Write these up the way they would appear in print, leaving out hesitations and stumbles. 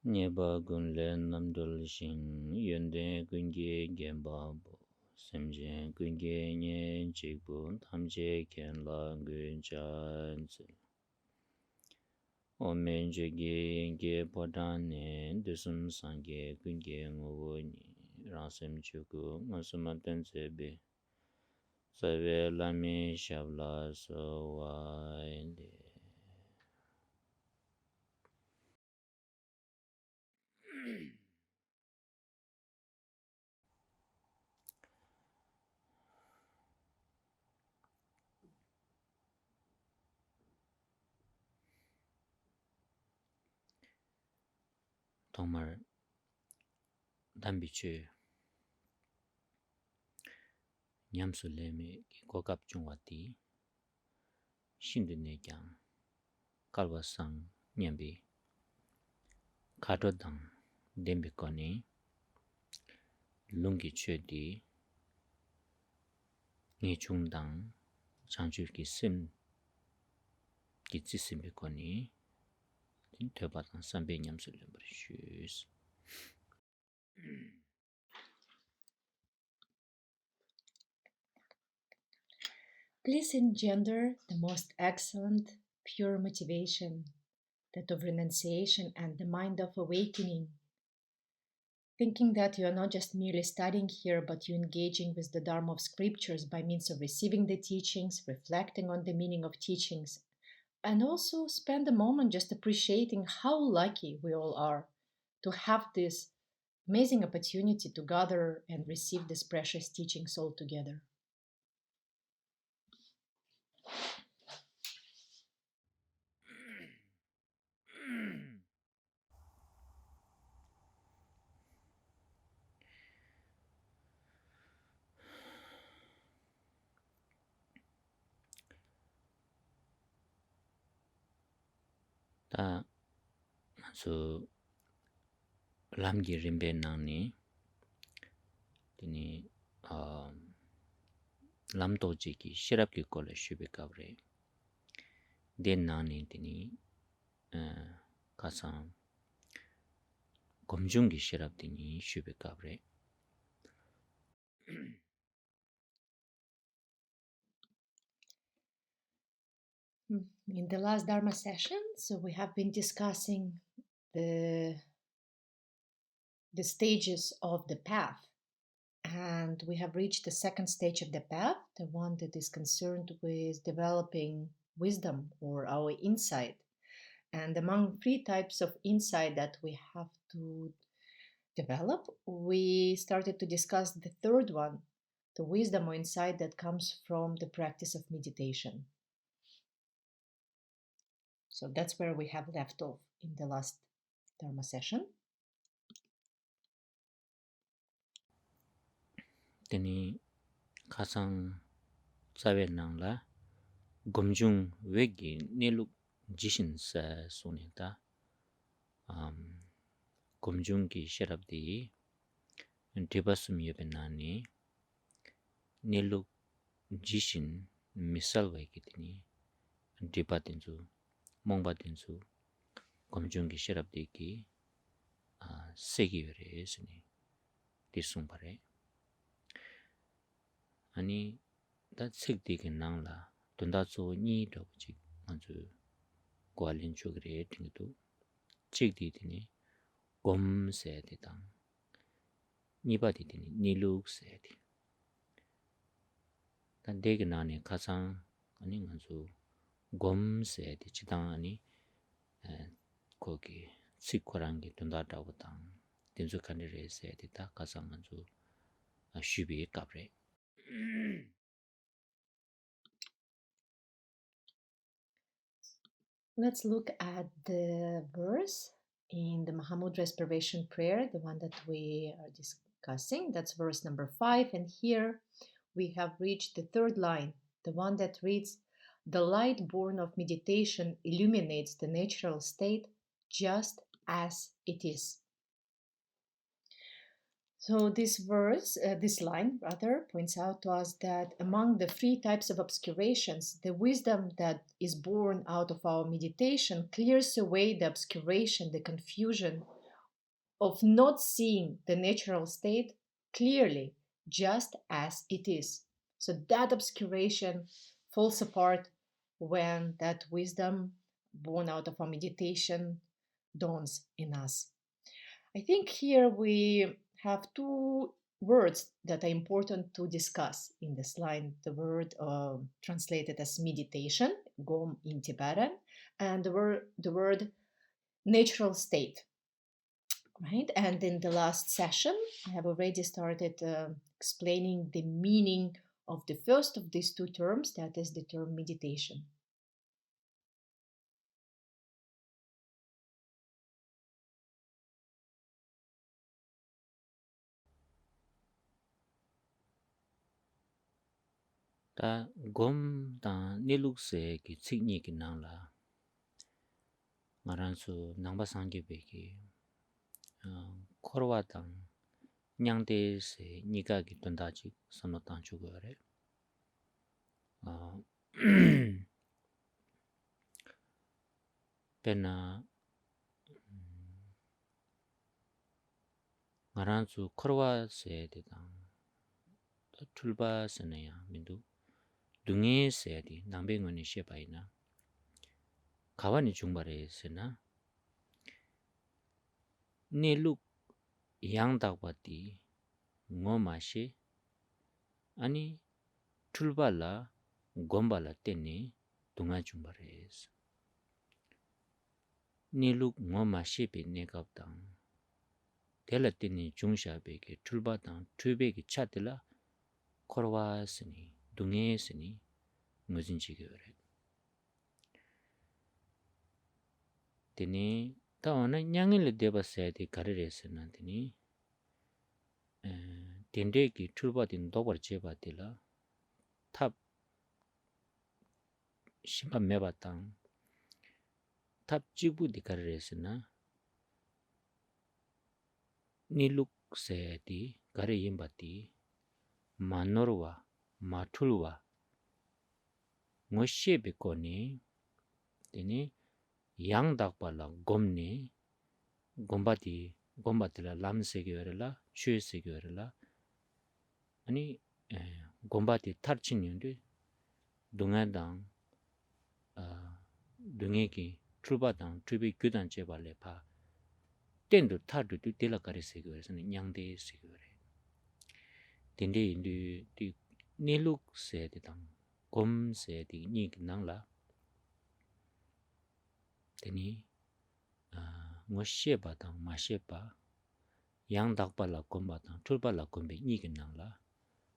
Nyeba gunle namdul shin yonde gunge genba bo semje gunge nye chikbu tamje ken la gun chanzi omen jege ge podane dusum sange gunge ngowo ni rasem chuku ngasuma tensebe sabe lami shabla so wainde 정말 담비추 냠술레미 고갑 중와티 신드네장 칼바상 냠비 카도당 뎀비코니 룽기 최디 니중당 장주기 심 기치심비코니 인터바당 삼베 냠술레버슈스 Please engender the most excellent, pure motivation, that of renunciation and the mind of awakening, thinking that you are not just merely studying here, but you're engaging with the Dharma of scriptures by means of receiving the teachings, reflecting on the meaning of teachings, and also spend a moment just appreciating how lucky we all are to have this amazing opportunity to gather and receive these precious teachings all together. 다 아주 람기 림베 나니 드니 람도지기 시랍기 콜레 슈베카브레 덴나니 드니 가상 검중기 시랍드니 슈베카브레 In the last Dharma session, so we have been discussing the stages of the path, and we have reached the second stage of the path, the one that is concerned with developing wisdom or our insight. And among 3 types of insight that we have to develop, we started to discuss the third one, the wisdom or insight that comes from the practice of meditation. So that's where we have left off in the last Dharma session. 드니 가상 사베낭라 검중 외기 내룩 지신사 소니다 검중기 시랍디 디바스미 예베나니 내룩 지신 미살 외기드니 디바딘주 몽바딘주 검중기 시랍디기 세기여레스니 디숭바레 아니 다 책디게 나라 돈다조 니도 지 아주 고알린 쪽에 팅도 책디디니 곰세디당 니바디디니 니룩세디 단데게 나네 가상 아니 아주 곰세디 지당 아니 거기 식코란 게 돈다다고당 딘수칸레세디다 가상 아주 슈비 까브레 Let's look at the verse in the Mahamudra Aspiration Prayer, the one that we are discussing. That's verse number 5. And here we have reached the third line, the one that reads, "The light born of meditation illuminates the natural state just as it is." So this verse, this line rather, points out to us that among the 3 types of obscurations, the wisdom that is born out of our meditation clears away the obscuration, the confusion of not seeing the natural state clearly, just as it is. So that obscuration falls apart when that wisdom born out of our meditation dawns in us. I think here we have two words that are important to discuss in this line. The word translated as meditation, gom in Tibetan, and the word natural state, right? And in the last session, I have already started explaining the meaning of the first of these two terms, that is the term meditation. 다 곰다 닐룩세 기 칙니 기 나라 마란수 남바상게 베기 코르와당 냥데세 니가기 돈다지 선노탄 주거래 어 베나 마란수 코르와세 대당 출바스네야 민두 둥에세디 남뱅원이 셰바이나 가와니 중바레스나 닐룩 양다바티 ngomashi ani tulbala gombala teni dunga chumbares niluk ngomashi be negaptang tela teni jungsha be ke tulbatang tube ki chatila korwasni dungesni ngujinchi gyore teni tawana nyangil deba sedi kareresna teni dendeki tulbatin dobar chebatila 탑 심판 매봤당 탑 지부 디카르레스나 닐룩세디 가레임바티 마노르와 마툴와 모셰베코니 데니 양닥발라 곰니 곰바티 곰바틀라 람세게르라 추에세게르라 아니 곰바티 타르친인데 동아당 동에기 출바당 트비 규단 제발레 파 땐도 타르도 텔라카레세고 그래서는 냥데세고 그래 덴데 인디 디 닐룩세디당 곰세디 니긴랑라 데니 모셰바당 마셰바 양닥발라 곰바당 출발라 곰베 니긴랑라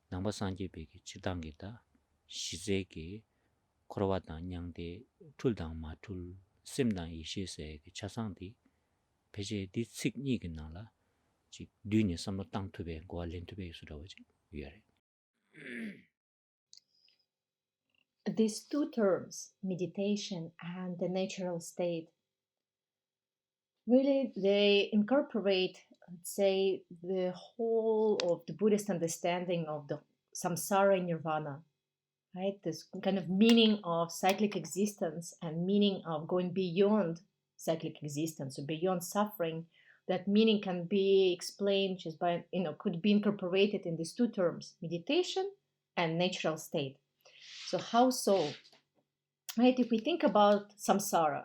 남바산제베기 지당게다 시제기 코로와당 냥데 툴당 마툴 심당 이시세 차상디 베제 디식니기 나라 지 뉘니 섬로 땅투베 고알렌투베 수라오지 위아래. These two terms, meditation and the natural state, really they incorporate, let's say, the whole of the Buddhist understanding of the samsara and nirvana, right? This kind of meaning of cyclic existence and meaning of going beyond cyclic existence, so beyond suffering. That meaning can be explained just by, could be incorporated in these two terms, meditation and natural state. So how so? Right? If we think about samsara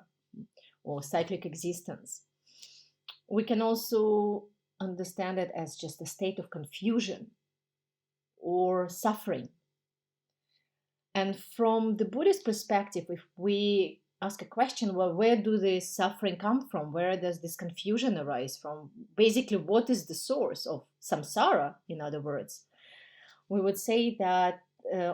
or cyclic existence, we can also understand it as just a state of confusion or suffering. And from the Buddhist perspective, if we ask a question, well, where do this suffering come from? Where does this confusion arise from? Basically, what is the source of samsara, in other words? We would say that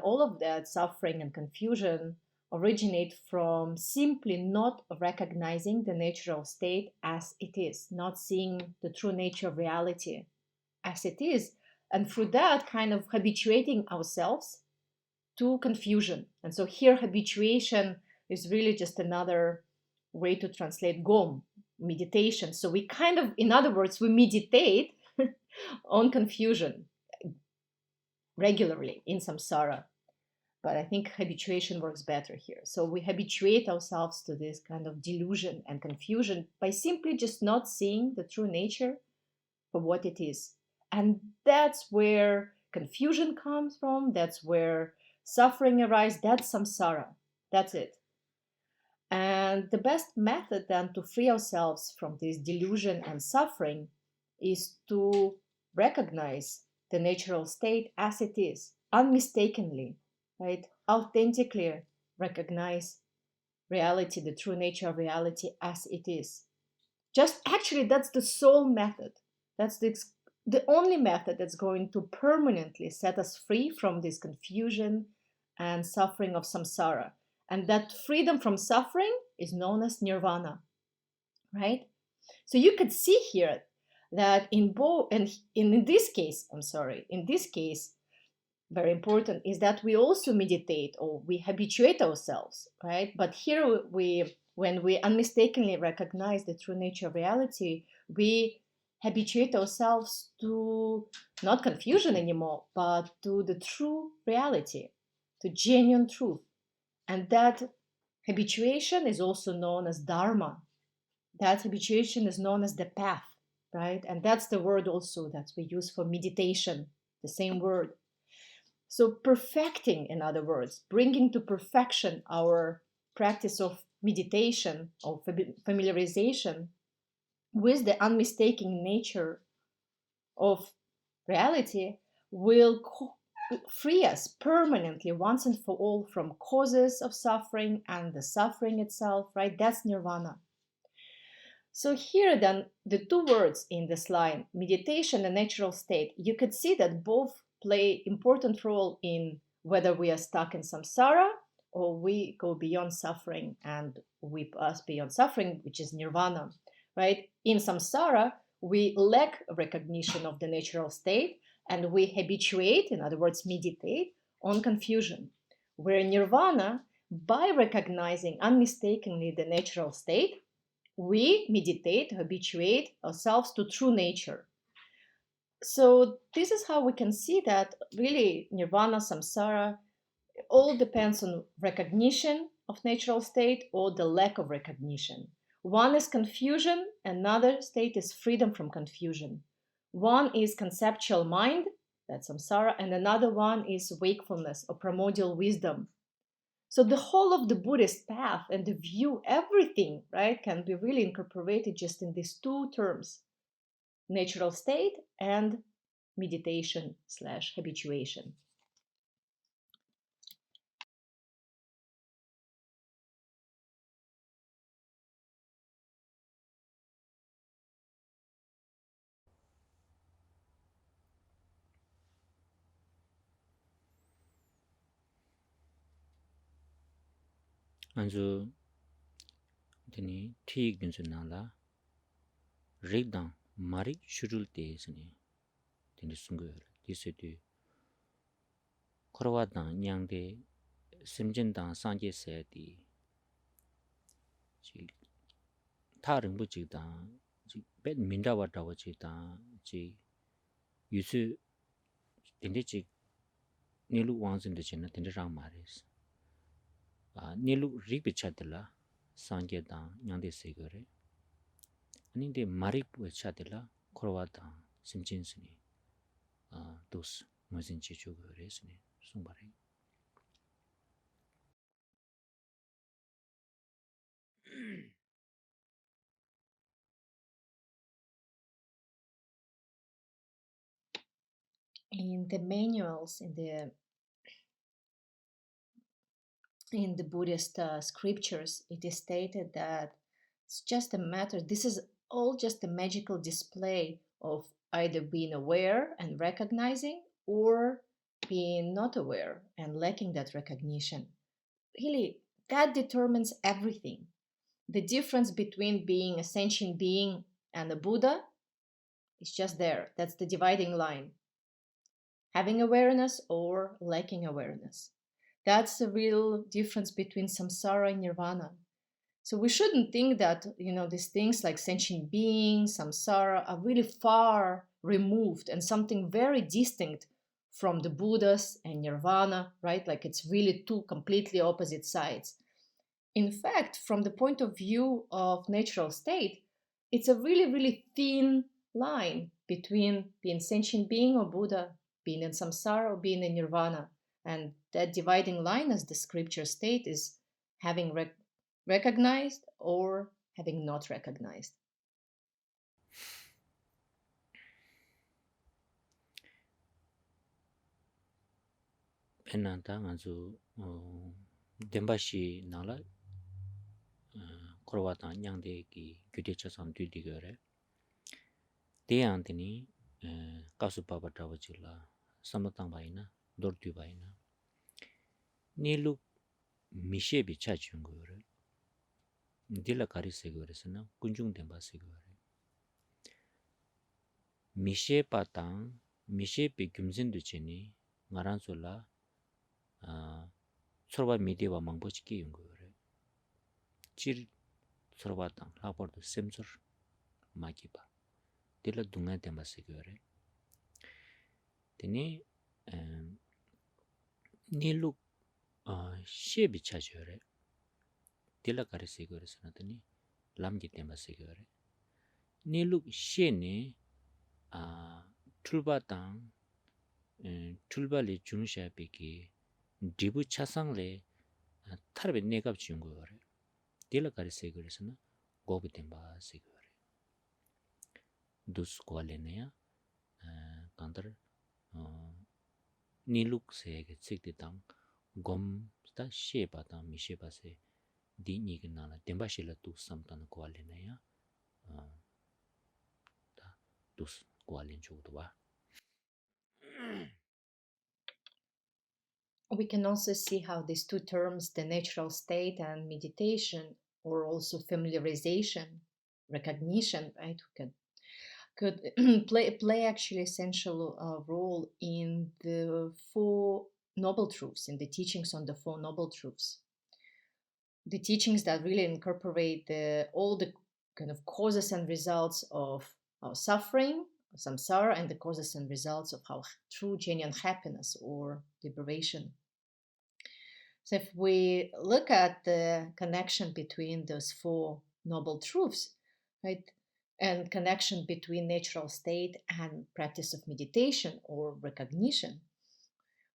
all of that suffering and confusion originate from simply not recognizing the natural state as it is, not seeing the true nature of reality as it is, and through that kind of habituating ourselves to confusion. And so here habituation is really just another way to translate gom, meditation. So we kind of, in other words, we meditate on confusion regularly in samsara. But I think habituation works better here. So we habituate ourselves to this kind of delusion and confusion by simply just not seeing the true nature for what it is. And that's where confusion comes from, that's where suffering arises, that's samsara. That's it. And the best method then to free ourselves from this delusion and suffering is to recognize the natural state as it is, unmistakably, right? Authentically recognize reality, the true nature of reality as it is. Just actually, that's the sole method. That's the only method that's going to permanently set us free from this confusion and suffering of samsara. And that freedom from suffering is known as nirvana, right? So you could see here that in both, and in this case, in this case, very important is that we also meditate or we habituate ourselves, right? But here when we unmistakably recognize the true nature of reality, we habituate ourselves to not confusion anymore, but to the true reality, to genuine truth. And that habituation is also known as dharma. That habituation is known as the path, right? And that's the word also that we use for meditation, the same word. So perfecting, in other words, bringing to perfection our practice of meditation, of familiarization with the unmistaking nature of reality will free us permanently once and for all from causes of suffering and the suffering itself, right? That's nirvana. So here then, the two words in this line, meditation and natural state, you could see that both play important role in whether we are stuck in samsara or we go beyond suffering and we pass beyond suffering, which is nirvana, right? In samsara, we lack recognition of the natural state and we habituate, in other words, meditate on confusion. Where in nirvana, by recognizing unmistakably the natural state, we meditate, habituate ourselves to true nature. So this is how we can see that really nirvana, samsara, all depends on recognition of natural state or the lack of recognition. One is confusion, another state is freedom from confusion. One is conceptual mind, that's samsara, and another one is wakefulness or primordial wisdom. So the whole of the Buddhist path and the view, everything, right, can be really incorporated just in these two terms, natural state and meditation slash habituation. 안주 드니 티 근주나라 레당 마리 슈룰 때스니 드니 순거 디세디 코라와당 냥데 심진당 상제세디 지 다른 부지다 지 배민다와다와 지다 지 유수 딘디지 니루 왕진데 지나 딘디랑 마레스 아 니루 리비차들라 상제당 냥데 세거레 아닌데 마리프 차들라 코라와당 심진스니 아 도스 무슨 지주거레스니 송바레 In the manuals, in the Buddhist scriptures, it is stated that it's just a matter, this is all just a magical display of either being aware and recognizing or being not aware and lacking that recognition. Really, that determines everything. The difference between being a sentient being and a Buddha is just there. That's the dividing line. Having awareness or lacking awareness. That's the real difference between samsara and nirvana. So we shouldn't think that, these things like sentient beings, samsara are really far removed and something very distinct from the Buddhas and nirvana, right? Like it's really two completely opposite sides. In fact, from the point of view of natural state, it's a really, really thin line between being sentient being or Buddha, being in samsara or being in nirvana. And that dividing line, as the scripture state, is having recognized or having not recognized. Penanta nganzu dembashi nala korwata nyangde ki gyude chasam dudi gore. Deyantini kasu papa tawachila samatang baina, dortu baina. Nilu mishebi chachung gore. Dila kari segore sana kunjung demba segore. Mishe patang, mishe pe gyumzin ducheni ngaransola sorba midewa mangpochiki yungore. Chir sorba tang lapordo semsor makiba. Dila dunga demba segore. Tene nilu shebi chachore. Dila kari segore sana tene lamgi demba segore. Nilu she ne tulba tang tulba le jungsha peki dibu chasang le tarbe negab chungore. Dila kari segore sana gobu demba segore. Dus kwa le ne ya kantar niluk sege tsikdi tang gom sta sheba tang mi sheba se di nigi nala demba shila tu samtana kwa le ne ya dus kwa le chugdwa. We can also see how these two terms, the natural state and meditation, or also familiarization, recognition, right, could play actually essential role in the Four Noble Truths, in the teachings on the Four Noble Truths. The teachings that really incorporate all the kind of causes and results of our suffering, samsara, and the causes and results of our true genuine happiness or liberation. So if we look at the connection between those Four Noble Truths, right, and connection between natural state and practice of meditation or recognition,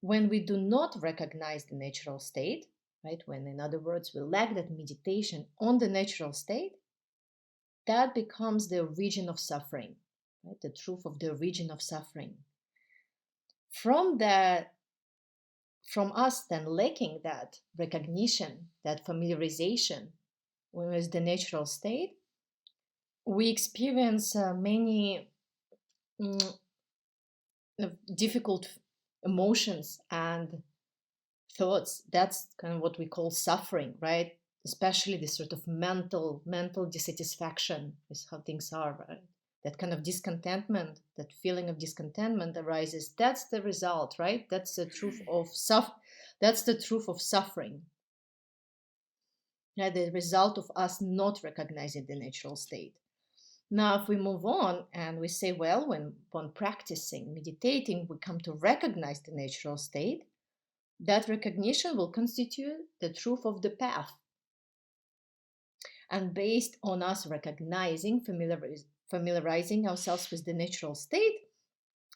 when we do not recognize the natural state, right, when in other words we lack that meditation on the natural state, that becomes the origin of suffering, right, the truth of the origin of suffering. From us then lacking that recognition, that familiarization with the natural state, we experience many difficult emotions and thoughts. That's kind of what we call suffering, right? Especially this sort of mental dissatisfaction is how things are, right? That kind of discontentment, that feeling of discontentment arises. That's the result, right? That's the truth of that's the truth of suffering. Yeah, the result of us not recognizing the natural state. Now, if we move on and we say, well, when practicing, meditating, we come to recognize the natural state, that recognition will constitute the truth of the path. And based on us recognizing, familiarizing ourselves with the natural state,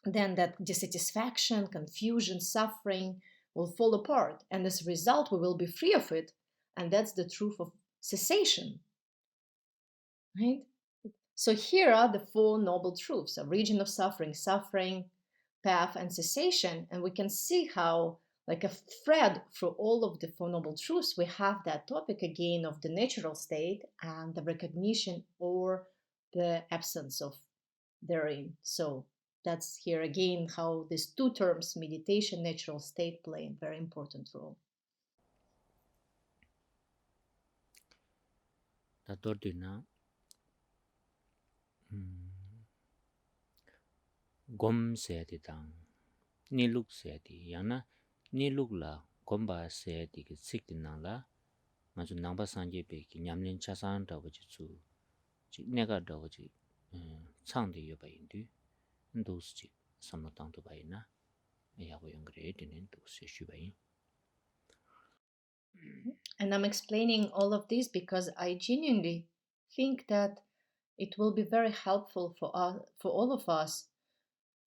then that dissatisfaction, confusion, suffering will fall apart. And as a result, we will be free of it. And that's the truth of cessation. Right? So here are the Four Noble Truths: origin of suffering, suffering, path, and cessation. And we can see how, like a thread through all of the Four Noble Truths, we have that topic again of the natural state and the recognition or the absence of therein. So that's here again how these two terms, meditation, natural state, play a very important role. Tatordina gom seti tang niluk seti yana niluk la gomba seti ki tsikti nang la mazu nangba sanje pe ki nyamlin chasan dawa ji tsu chi nega dawa ji changdi yo bayin du ndus chi samlo tang tu bayin na ya go yung gre dinen ndus shu bayin. And I'm explaining all of this because I genuinely think that it will be very helpful for all of us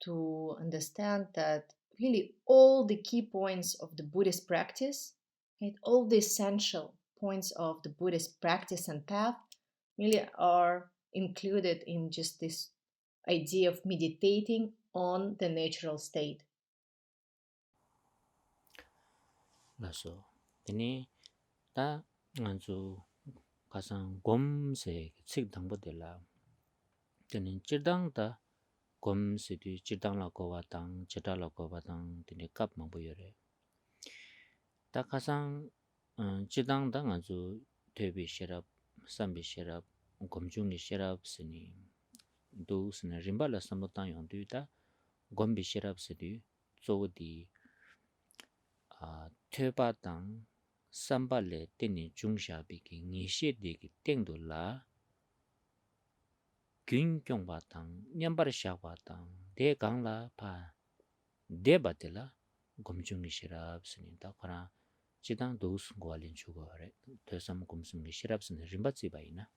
to understand that really all the key points of the Buddhist practice, right, all the essential points of the Buddhist practice and path really are included in just this idea of meditating on the natural state. 라서 되니 다 아주 가상 곰세 책 당보들라 되니 찌당다 곰세디 찌당라 거와당 제달라 거와당 되니 갑 먹보여래 다 가상 찌당당 아주 되비 셔럽 삼비 셔럽 곰중니 셔럽 스니 도스나 림발라 삼보탄 용두다 곰비 셔럽 스디 조디 퇴바당 삼발레 때니 중샤비기 니시디기 땡돌라 균경바당 냠바르샤바당 대강라 파 대바텔라 검중이시랍스니다 거나 지당 도스 고알린 주거래 대삼 검승이 시랍스는 림바찌바이나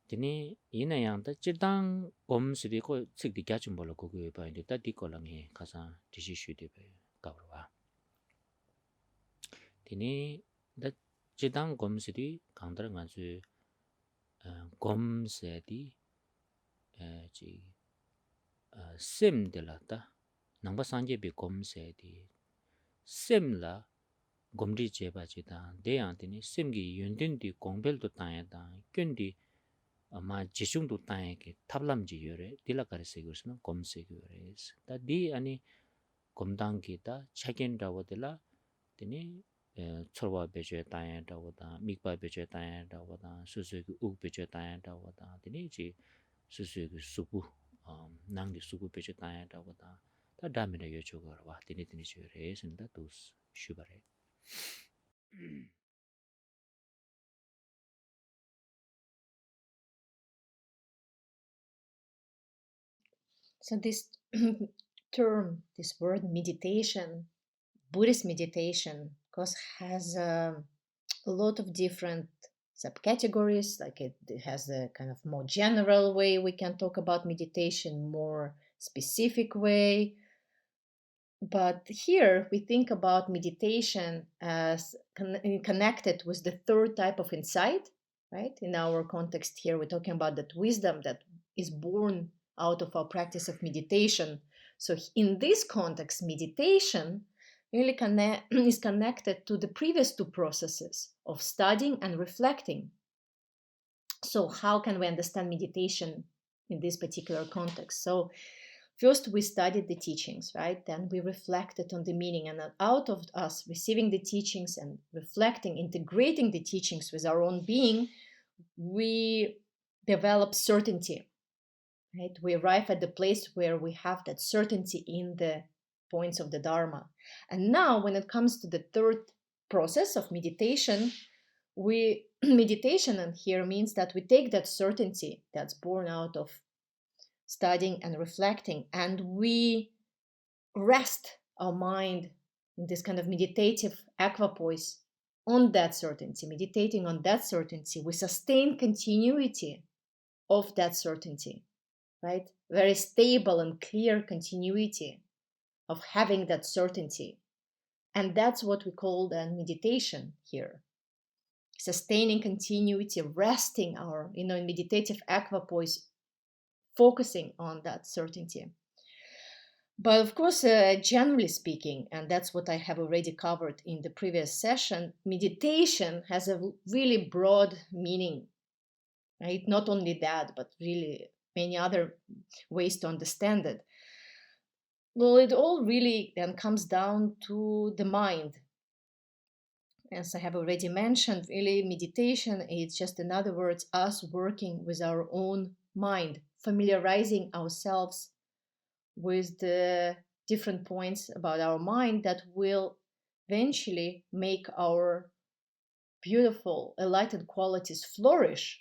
드니 이나양다 지당 검스리고 측디 가좀 벌로 고고에 바인데 따디콜랑에 가사 디시슈디베 가브와 드니 다 지당 검스리 강다른 아주 검세디 지 셈들라다 남바 산제비 검세디 셈라 검리 제바지다 대한테니 셈기 윤든디 공벨도 따야다 꾼디 아마 지중도 따야게 탑람지 요래 딜라카르세고스는 검세고레스 다디 아니 검당기다 책임다고들라 되니 철와 배제 따야다고다 mikpa 배제 따야다고다 수수기 욱 배제 따야다고다 되니지 수수기 수부 낭기 수부 배제 따야다고다 다 다음에 요청을 와 되니 저래 선다 도스 슈바레 So this term, this word meditation, Buddhist meditation, of course, has a lot of different subcategories. Like it has a kind of more general way we can talk about meditation, more specific way. But here we think about meditation as connected with the third type of insight, right? In our context here, we're talking about that wisdom that is born out of our practice of meditation. So in this context, meditation really is connected to the previous two processes of studying and reflecting. So how can we understand meditation in this particular context? So first we studied the teachings, right? Then we reflected on the meaning, and out of us receiving the teachings and reflecting, integrating the teachings with our own being, we develop certainty, right? We arrive at the place where we have that certainty in the points of the Dharma. And now when it comes to the third process of meditation, meditation and here means that we take that certainty that's born out of studying and reflecting, and we rest our mind in this kind of meditative equipoise on that certainty. Meditating on that certainty, we sustain continuity of that certainty, right? Very stable and clear continuity of having that certainty. And that's what we call then meditation here. Sustaining continuity, resting our, in meditative equipoise, focusing on that certainty. But of course, generally speaking, and that's what I have already covered in the previous session, meditation has a really broad meaning, right? Not only that, but really many other ways to understand it. Well, it all really then comes down to the mind. As I have already mentioned, really meditation is just, in other words, us working with our own mind, familiarizing ourselves with the different points about our mind that will eventually make our beautiful enlightened qualities flourish,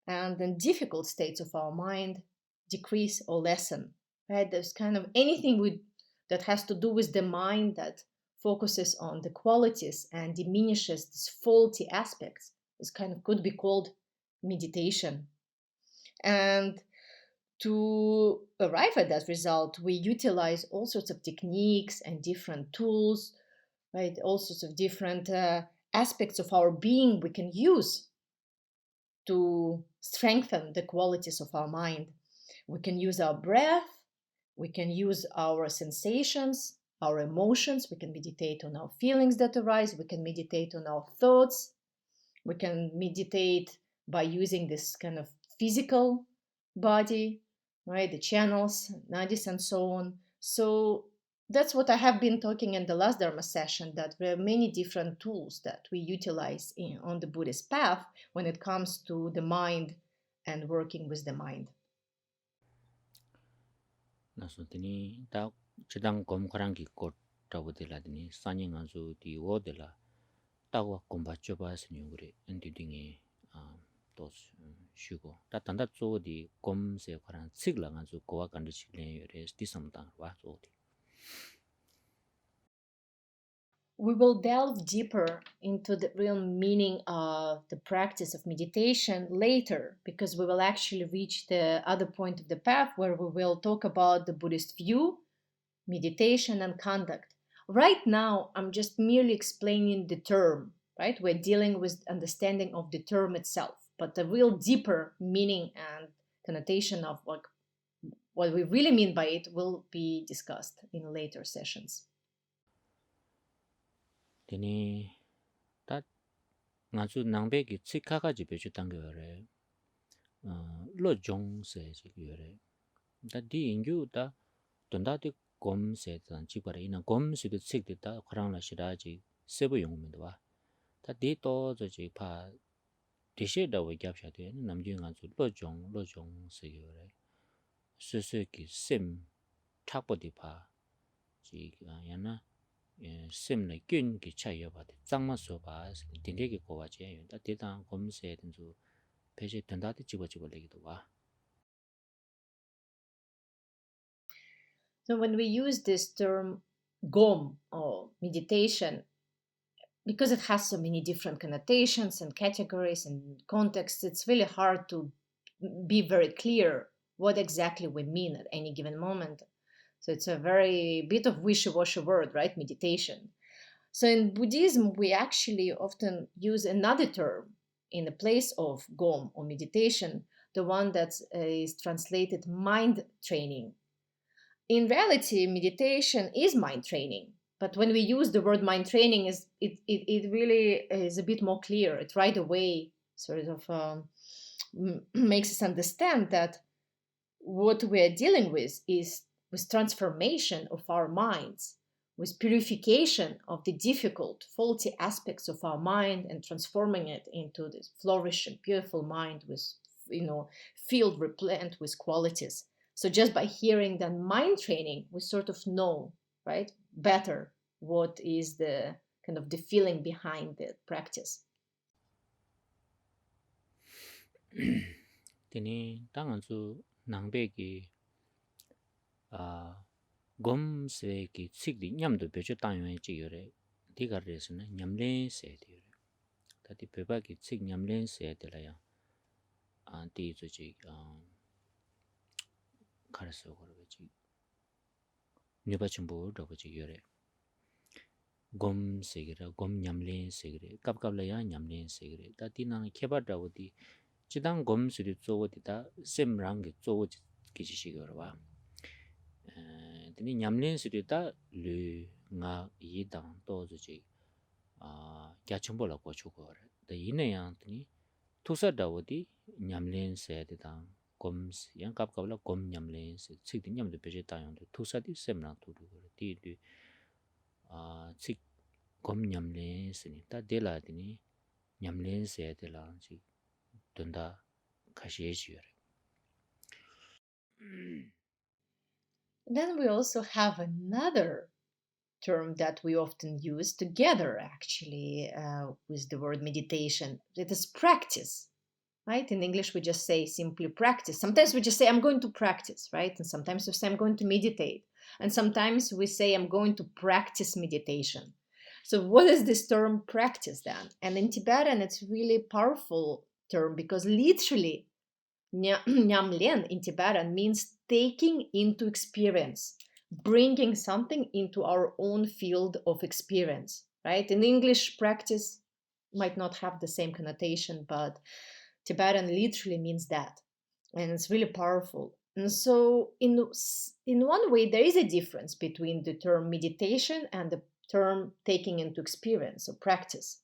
and then difficult states of our mind decrease or lessen, right? There's kind of anything that has to do with the mind that focuses on the qualities and diminishes these faulty aspects is kind of could be called meditation. And to arrive at that result, we utilize all sorts of techniques and different tools, right? All sorts of different aspects of our being we can use to strengthen the qualities of our mind. We can use our breath, we can use our sensations, our emotions, we can meditate on our feelings that arise, we can meditate on our thoughts, we can meditate by using this kind of physical body, right? The channels, nadis, and so on. So that's what I have been talking in the last Dharma session, that there are many different tools that we utilize on the Buddhist path when it comes to the mind and working with the mind. 나서 드니 다 지당 검카랑기 것 잡으들라더니 산행 안수 디오들라 따고 공부쳐 봐서니 그래 엔디딩이 또 쉬고 다 단다 쪼디 검세 관한 책랑 안수 고와 간듯이래 요레스 디섬다 와 쪼디 We will delve deeper into the real meaning of the practice of meditation later, because we will actually reach the other point of the path where we will talk about the Buddhist view, meditation, and conduct. Right now, I'm just merely explaining the term, right? We're dealing with understanding of the term itself, but the real deeper meaning and connotation of what we really mean by it will be discussed in later sessions. 드니 다 나주 낭백이 치카가지 배주 단계래 로종세 지요래 다디 인규다 돈다디 검세단 지바래 이나 검수도 책됐다 그랑라시라지 세부 용문도 와 다디 또 저지 파 디셰다고 겹샤돼 남중한주 로종세 요래 스스기 심 탁보디 파 지가 야나 심내 균기 차이여바데 짱마서 봐 딘데기 고와제 다 대단 검세 된주 배제 된다디 집어내기도 와 So when we use this term gom or meditation, because it has so many different connotations and categories and contexts, it's really hard to be very clear what exactly we mean at any given moment. So it's a very bit of wishy-washy word, right? Meditation. So in Buddhism, we actually often use another term in the place of gom or meditation, the one that is translated mind training. In reality, meditation is mind training. But when we use the word mind training, it really is a bit more clear. It right away sort of makes us understand that what we're dealing with is with transformation of our minds, with purification of the difficult, faulty aspects of our mind and transforming it into this flourishing, beautiful mind with, filled, replenished with qualities. So just by hearing the mind training, we sort of know, right, better what is the kind of the feeling behind the practice. 드니 당한주 낭백이 검세기 책디 냠도 배주 당연히 지요래 디가르스는 냠레세 디요래 다디 배박이 책 냠레세 되라야 디저지 가르서 그러지 녀바침부 더버지 요래 검세기라 검 냠레세기래 갑갑라야 냠레세기래 다디나 케바다오디 지당 검수리 쪼고디다 셈랑게 쪼고지 기지시거라 드니 냠렌스리다 르nga 이당 또지 갸첨볼라 고추거라 더 이내양 드니 투사다오디 냠렌세데다 검스 양갑갑라 검 냠렌스 칙디 냠도 베제 따용도 투사디 셈랑 투르거라 디디 칙검 냠렌스니 다 델라드니 냠렌세데라 지 된다 가시에지요라 Then we also have another term that we often use together, actually, with the word meditation. It is practice, right? In English, we just say simply practice. Sometimes we just say, I'm going to practice, right? And sometimes we say, I'm going to meditate. And sometimes we say, I'm going to practice meditation. So what is this term practice then? And in Tibetan, it's really powerful term because literally Nyamlen in Tibetan means taking into experience, bringing something into our own field of experience, right? In English, practice might not have the same connotation, but Tibetan literally means that. And it's really powerful. And so, in one way, there is a difference between the term meditation and the term taking into experience or practice.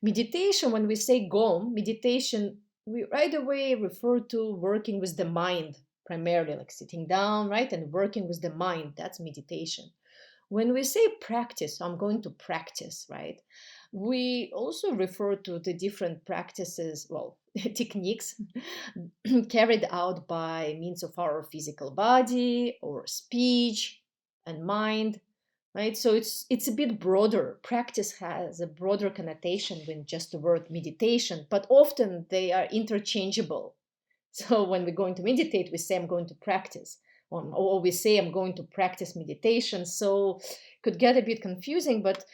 Meditation, when we say gom, meditation, we right away refer to working with the mind, primarily like sitting down, right? And working with the mind, that's meditation. When we say practice, I'm going to practice, right? We also refer to the different practices, well, techniques carried out by means of our physical body or speech and mind, right? So it's a bit broader. Practice has a broader connotation than just the word meditation, but often they are interchangeable. So when we're going to meditate, we say I'm going to practice, or we say I'm going to practice meditation. So it could get a bit confusing, but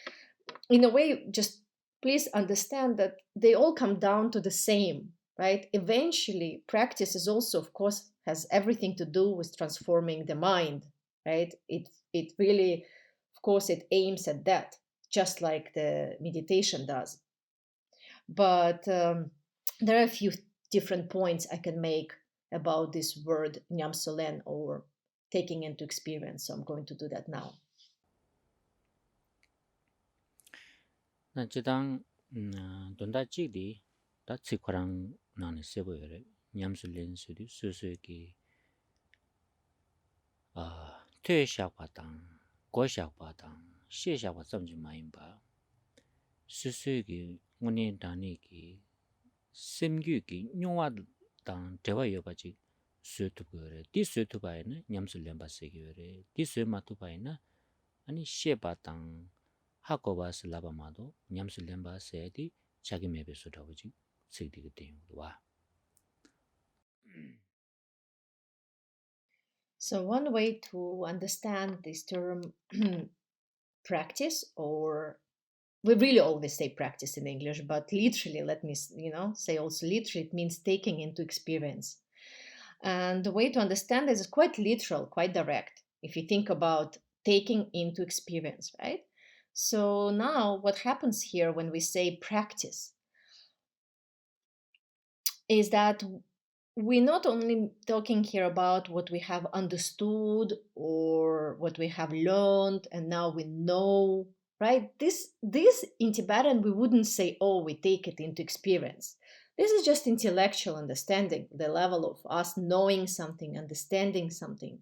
in a way, just please understand that they all come down to the same, right? Eventually, practice is also, of course, has everything to do with transforming the mind, right? It really, of course, it aims at that, just like the meditation does. But there are a few different points I can make about this word nyamsolen, or taking into experience. So I'm going to do that now. 나 지당 돈다 찍디 다 치코랑 나네 세보여래 냠술렌 수디 수수기 퇴샤과당 고샤과당 시샤과 점지 마인바 수수기 문이 다니기 심규기 뇽와당 대화여바지 수투거래 디수투바에는 냠술렌 바세기여래 디수마투바에는 아니 시바당 하고바스 라바마도 냠술렌 바세디 자기 맵에서라고지 세디게 되는거와 So one way to understand this term practice, or we really always say practice in English, but literally, let me say also literally, it means taking into experience. And the way to understand this is quite literal, quite direct. If you think about taking into experience, right? So now what happens here when we say practice is that we're not only talking here about what we have understood or what we have learned and now we know, right? This in Tibetan we wouldn't say, oh, we take it into experience. This is just intellectual understanding, the level of us knowing something, understanding something.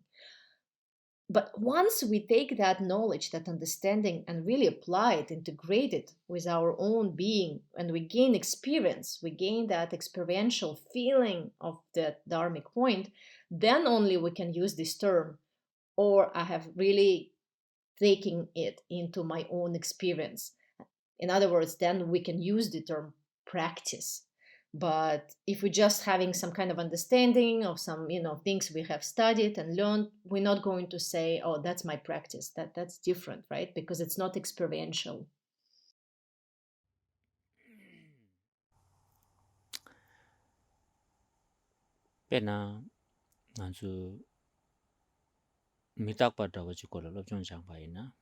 But once we take that knowledge, that understanding, and really apply it, integrate it with our own being, and we gain experience, we gain that experiential feeling of that dharmic point, then only we can use this term, or I have really taken it into my own experience. In other words, then we can use the term practice. But if we're just having some kind of understanding of some things we have studied and learned, we're not going to say, oh, that's my practice. That's different, right? Because it's not experiential. 페나 아주 미탁바다고 지고를 럽종장 바이나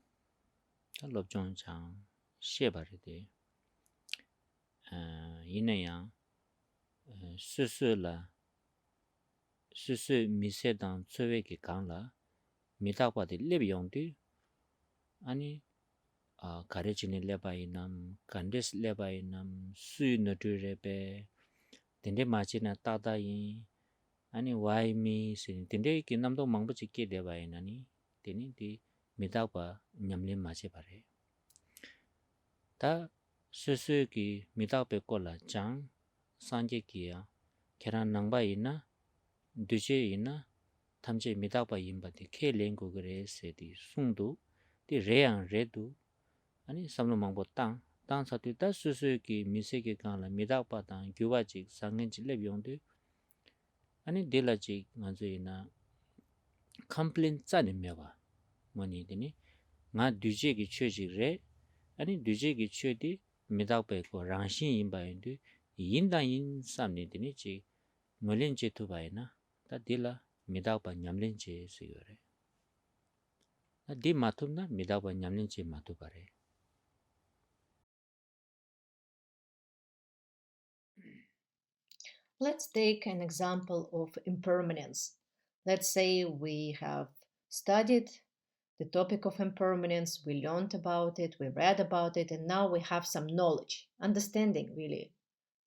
럽종장 시에바르데 이내야 스스라 스스 미세당 최외기 강라 미탁바데 레비용디 아니 가르치는 레바이남 간데스 레바이남 수이너드레베 덴데 마치나 따다이 아니 와이미 신 덴데 기 남도 망부지게 레바이나니 데니디 미탁바 냠림 마치 바레 다 스스기 미탁베 콜라 장 산제기야 계란 낭바이나 두제이나 탐제 미탁바 임바디 케랭고 그레세디 숭도 디 레양 레두 아니 삼로 망보 땅 사투다 수수기 미세게 간라 미닥바 땅 교바직 상겐지 레비용데 아니 델라직 나제이나 컴플레인 짜니메바 뭐니드니 나 뒤제기 최지레 아니 뒤제기 최디 미닥베고 랑신 임바인데 yinda yin samni dini chi ngolin che tu bai na ta dila midak pa nyamlin che se yore di matum na midak pa nyamlin che matu pare Let's take an example of impermanence. Let's say we have studied the topic of impermanence, we learned about it, we read about it, and now we have some knowledge, understanding really,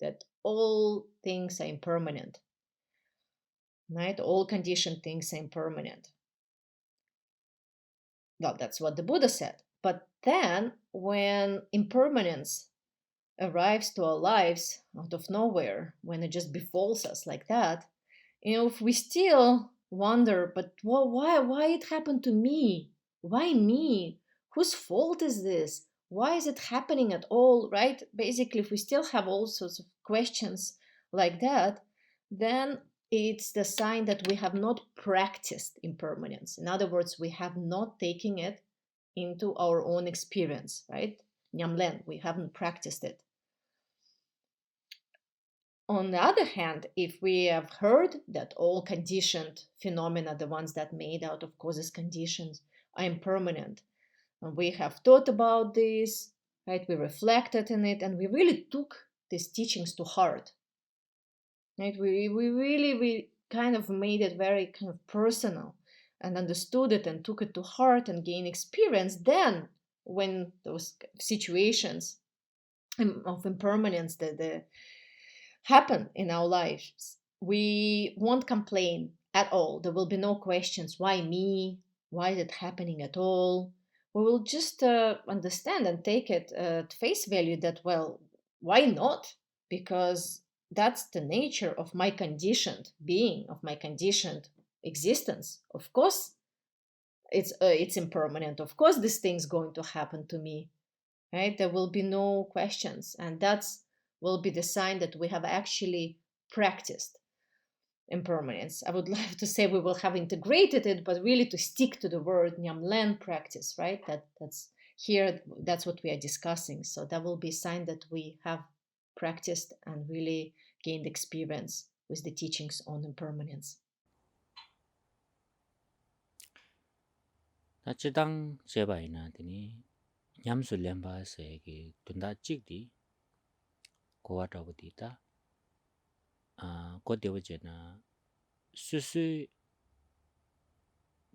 that all things are impermanent, right? All conditioned things are impermanent. Well, that's what the Buddha said. But then, when impermanence arrives to our lives out of nowhere, when it just befalls us like that, if we still wonder, but why it happened to me? Why me? Whose fault is this? Why is it happening at all, right? Basically, if we still have all sorts of questions like that, then it's the sign that we have not practiced impermanence. In other words, we have not taken it into our own experience, right? Nyamlen, we haven't practiced it. On the other hand, if we have heard that all conditioned phenomena, the ones that made out of causes conditions, are impermanent, and we have thought about this, right? We reflected in it, and we really took these teachings to heart, right? We kind of made it very kind of personal and understood it and took it to heart and gained experience. Then, when those situations of impermanence, the happen in our lives, we won't complain at all. There will be no questions. Why me? Why is it happening at all? We will just understand and take it at face value that, well, why not? Because that's the nature of my conditioned being, of my conditioned existence. Of course, it's impermanent. Of course, this thing's going to happen to me, right? There will be no questions, and that's will be the sign that we have actually practiced impermanence. I would love to say we will have integrated it, but really to stick to the word nyamlen practice, right? That's here, that's what we are discussing. So that will be a sign that we have practiced and really gained experience with the teachings on impermanence. ta chidang cheba ina dini nyamsu lemba se ki tunda chik di kowa tabu di ta ko dewa je na susu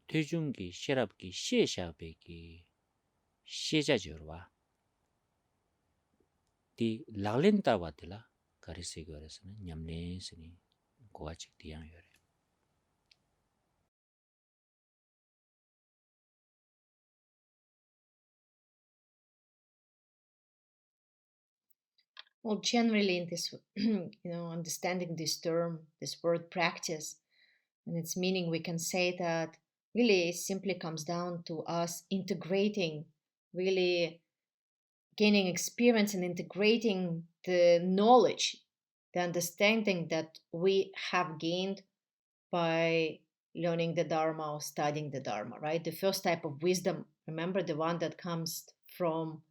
tujung ki sherab ki she shabe ki sheja jorwa di laglin tarwa dila kari se gore sana nyamlen sini kowa chik di yang yore Well, generally in this, understanding this term, this word practice, and its meaning, we can say that really it simply comes down to us integrating, really gaining experience and integrating the knowledge, the understanding that we have gained by learning the Dharma or studying the Dharma, right? The first type of wisdom, remember, the one that comes from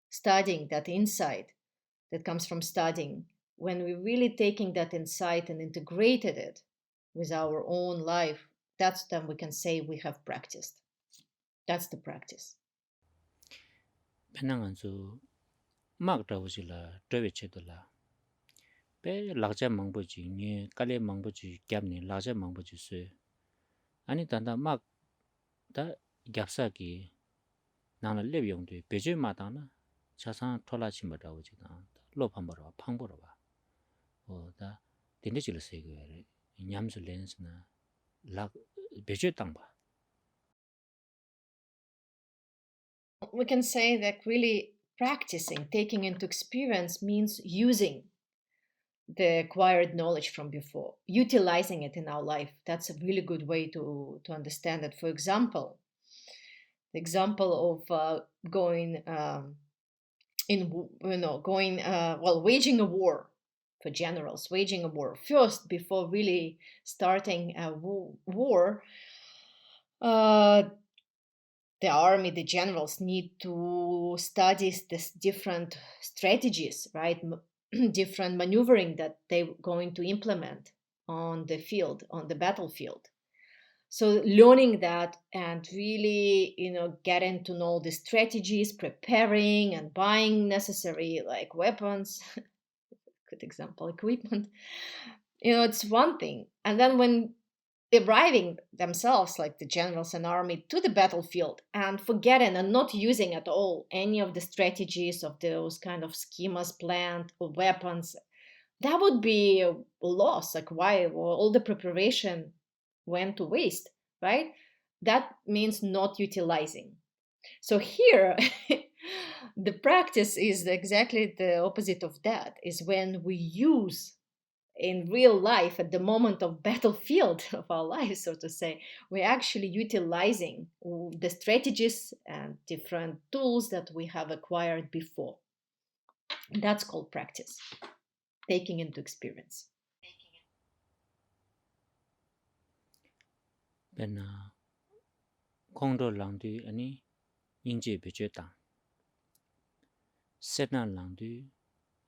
studying, that insight that comes from studying. When we're really taking that insight and integrated it with our own life, that's then we can say we have practiced. That's the practice. penang anzu mak tabu zila trewe che dola pe lakja mangbo ji nye kale mangbo ji gyabni lakja mangbo ji su ani tanda mak da gyabsa ki nangla lep yongdu pechoy ma tangna chasang thola chimba tabu ji tang lo pambaro pangbaro ba o da dinde chila sego yore nyamsu lens na lak pechoy tangba We can say that really practicing, taking into experience, means using the acquired knowledge from before, utilizing it in our life. That's a really good way to understand it. For example, the example of going waging a war, for generals, waging a war first before really starting a war. The army, the generals need to study this different strategies, right? different maneuvering that they're going to implement on the field, on the battlefield. So learning that and really, getting to know the strategies, preparing and buying necessary like weapons, good example, equipment, it's one thing. And then when arriving themselves, like the generals and army, to the battlefield and forgetting and not using at all any of the strategies of those kind of schemas planned or weapons, that would be a loss. Like, why? Well, all the preparation went to waste, right? That means not utilizing. So here, the practice is exactly the opposite of that, is when we use in real life at the moment of battlefield of our lives, so to say, we're actually utilizing the strategies and different tools that we have acquired before. That's called practice, taking into experience. Bena Kongdo Langdu ani Yingje Becheta. Setna Langdu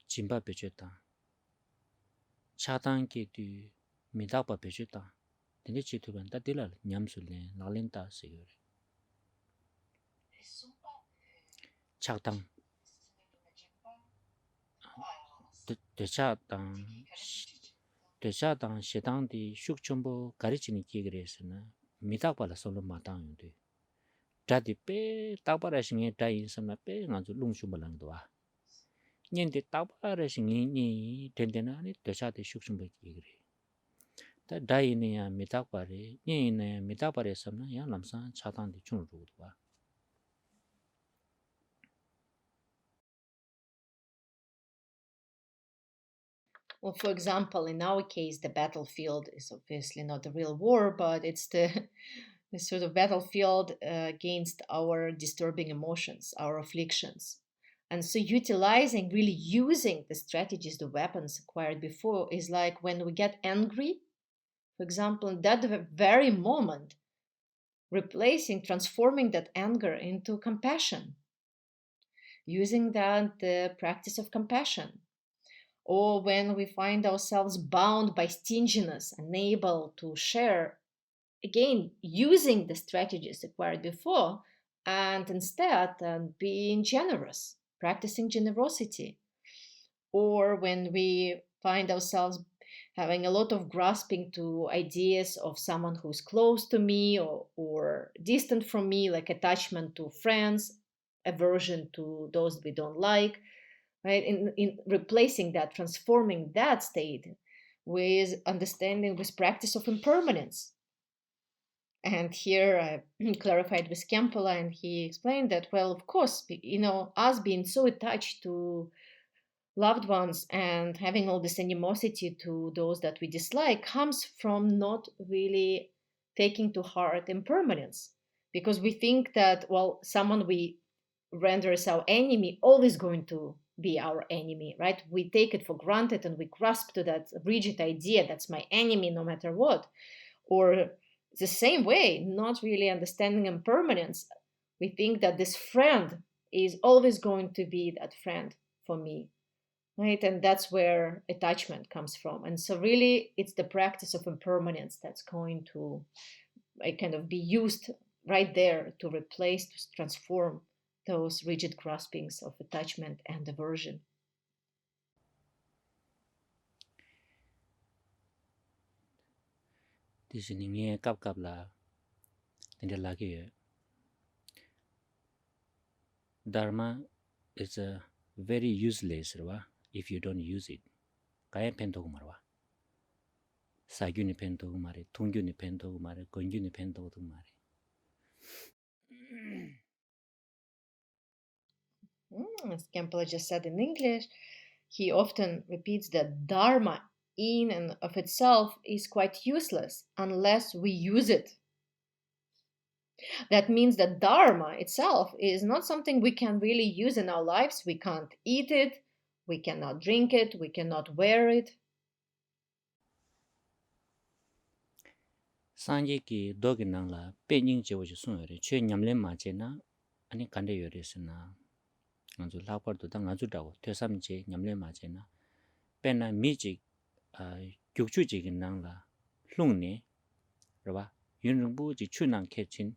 Jimba Becheta. Chatan Ki du Midapa Becheta. Tene Chituban Tatila Nyamsule Nalenta Sigure. Chatan Dechatan Shetan di Shukchumbo Garichini Kigresana Midapala Solo Matang Yudu. Dadi Pe Taparashing Dai Samna Pe Nanzu Lungshumalangdua. Niente Taparashing Ni Tendenani Dechati Shukchumbo Kigre. Da Dai Nia Midapare, Nina Midapare Samna Yalamsan Chatan di Chunrudua. Well, for example, in our case, the battlefield is obviously not a real war, but it's the sort of battlefield against our disturbing emotions, our afflictions. And so utilizing, really using the strategies, the weapons acquired before is like when we get angry, for example, in that very moment, transforming that anger into compassion, using that the practice of compassion. Or when we find ourselves bound by stinginess, unable to share, again, using the strategies acquired before, and instead being generous, practicing generosity. Or when we find ourselves having a lot of grasping to ideas of someone who's close to me or distant from me, like attachment to friends, aversion to those we don't like, right? In replacing that, transforming that state with understanding, with practice of impermanence. And here I clarified with Khenpo, and he explained that, well, of course, us being so attached to loved ones and having all this animosity to those that we dislike comes from not really taking to heart impermanence. Because we think that, well, someone we render as our enemy always going to be our enemy, right? We take it for granted and we grasp to that rigid idea that's my enemy no matter what. Or the same way, not really understanding impermanence, we think that this friend is always going to be that friend for me, right? And that's where attachment comes from. And so really it's the practice of impermanence that's going to kind of be used right there to replace, to transform those rigid graspings of attachment and aversion. This is Ningi Kapkapla Tindelaki. Dharma is a very useless if you don't use it. Kaya Pento Marwa. Saguni Pento Mare, Tunguni Pento Mare, Gonguni Pento Mare. As Khenpo just said in English, he often repeats that Dharma in and of itself is quite useless unless we use it. That means that Dharma itself is not something we can really use in our lives. We can't eat it, we cannot drink it, we cannot wear it. Sanje ki dogi nangla penying je wajo sunore chue nyamle ma je na ani kande yore se na nganzu lapar do da nganzu dawo tesam je nyamle ma je na pena mijik gyukchu jigin nangla hlungne raba yunrungbu ji chunang kechin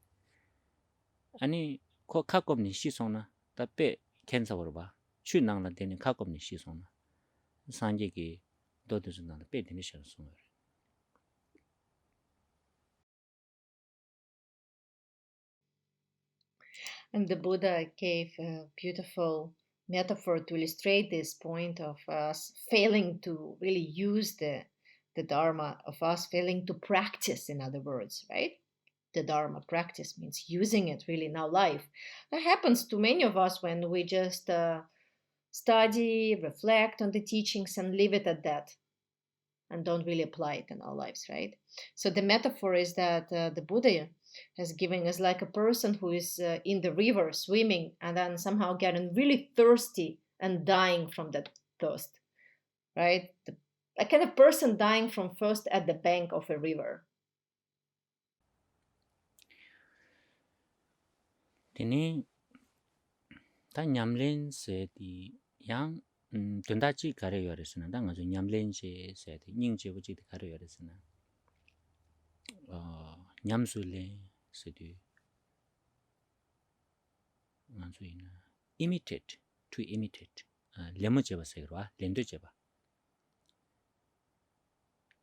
ani ko kakobni shisona ta pe kensa warba chunangla deni kakobni shisona sanje ki dodozu nangla pe deni shisona. And the Buddha gave a beautiful metaphor to illustrate this point of us failing to really use the Dharma, of us failing to practice, in other words, right? The Dharma practice means using it really in our life. That happens to many of us when we just study, reflect on the teachings, and leave it at that and don't really apply it in our lives, right? So the metaphor is that the Buddha has given us like a person who is in the river swimming and then somehow getting really thirsty and dying from that thirst, right? A kind of person dying from thirst at the bank of a river. Teni ta nyamlen se di yang dundachi kare yoresina da ngazu nyamlen che se di nyingche buji di kare yoresina nyamsule se di ngazu ina imitate to imitate lemo cheba se rwa lendo cheba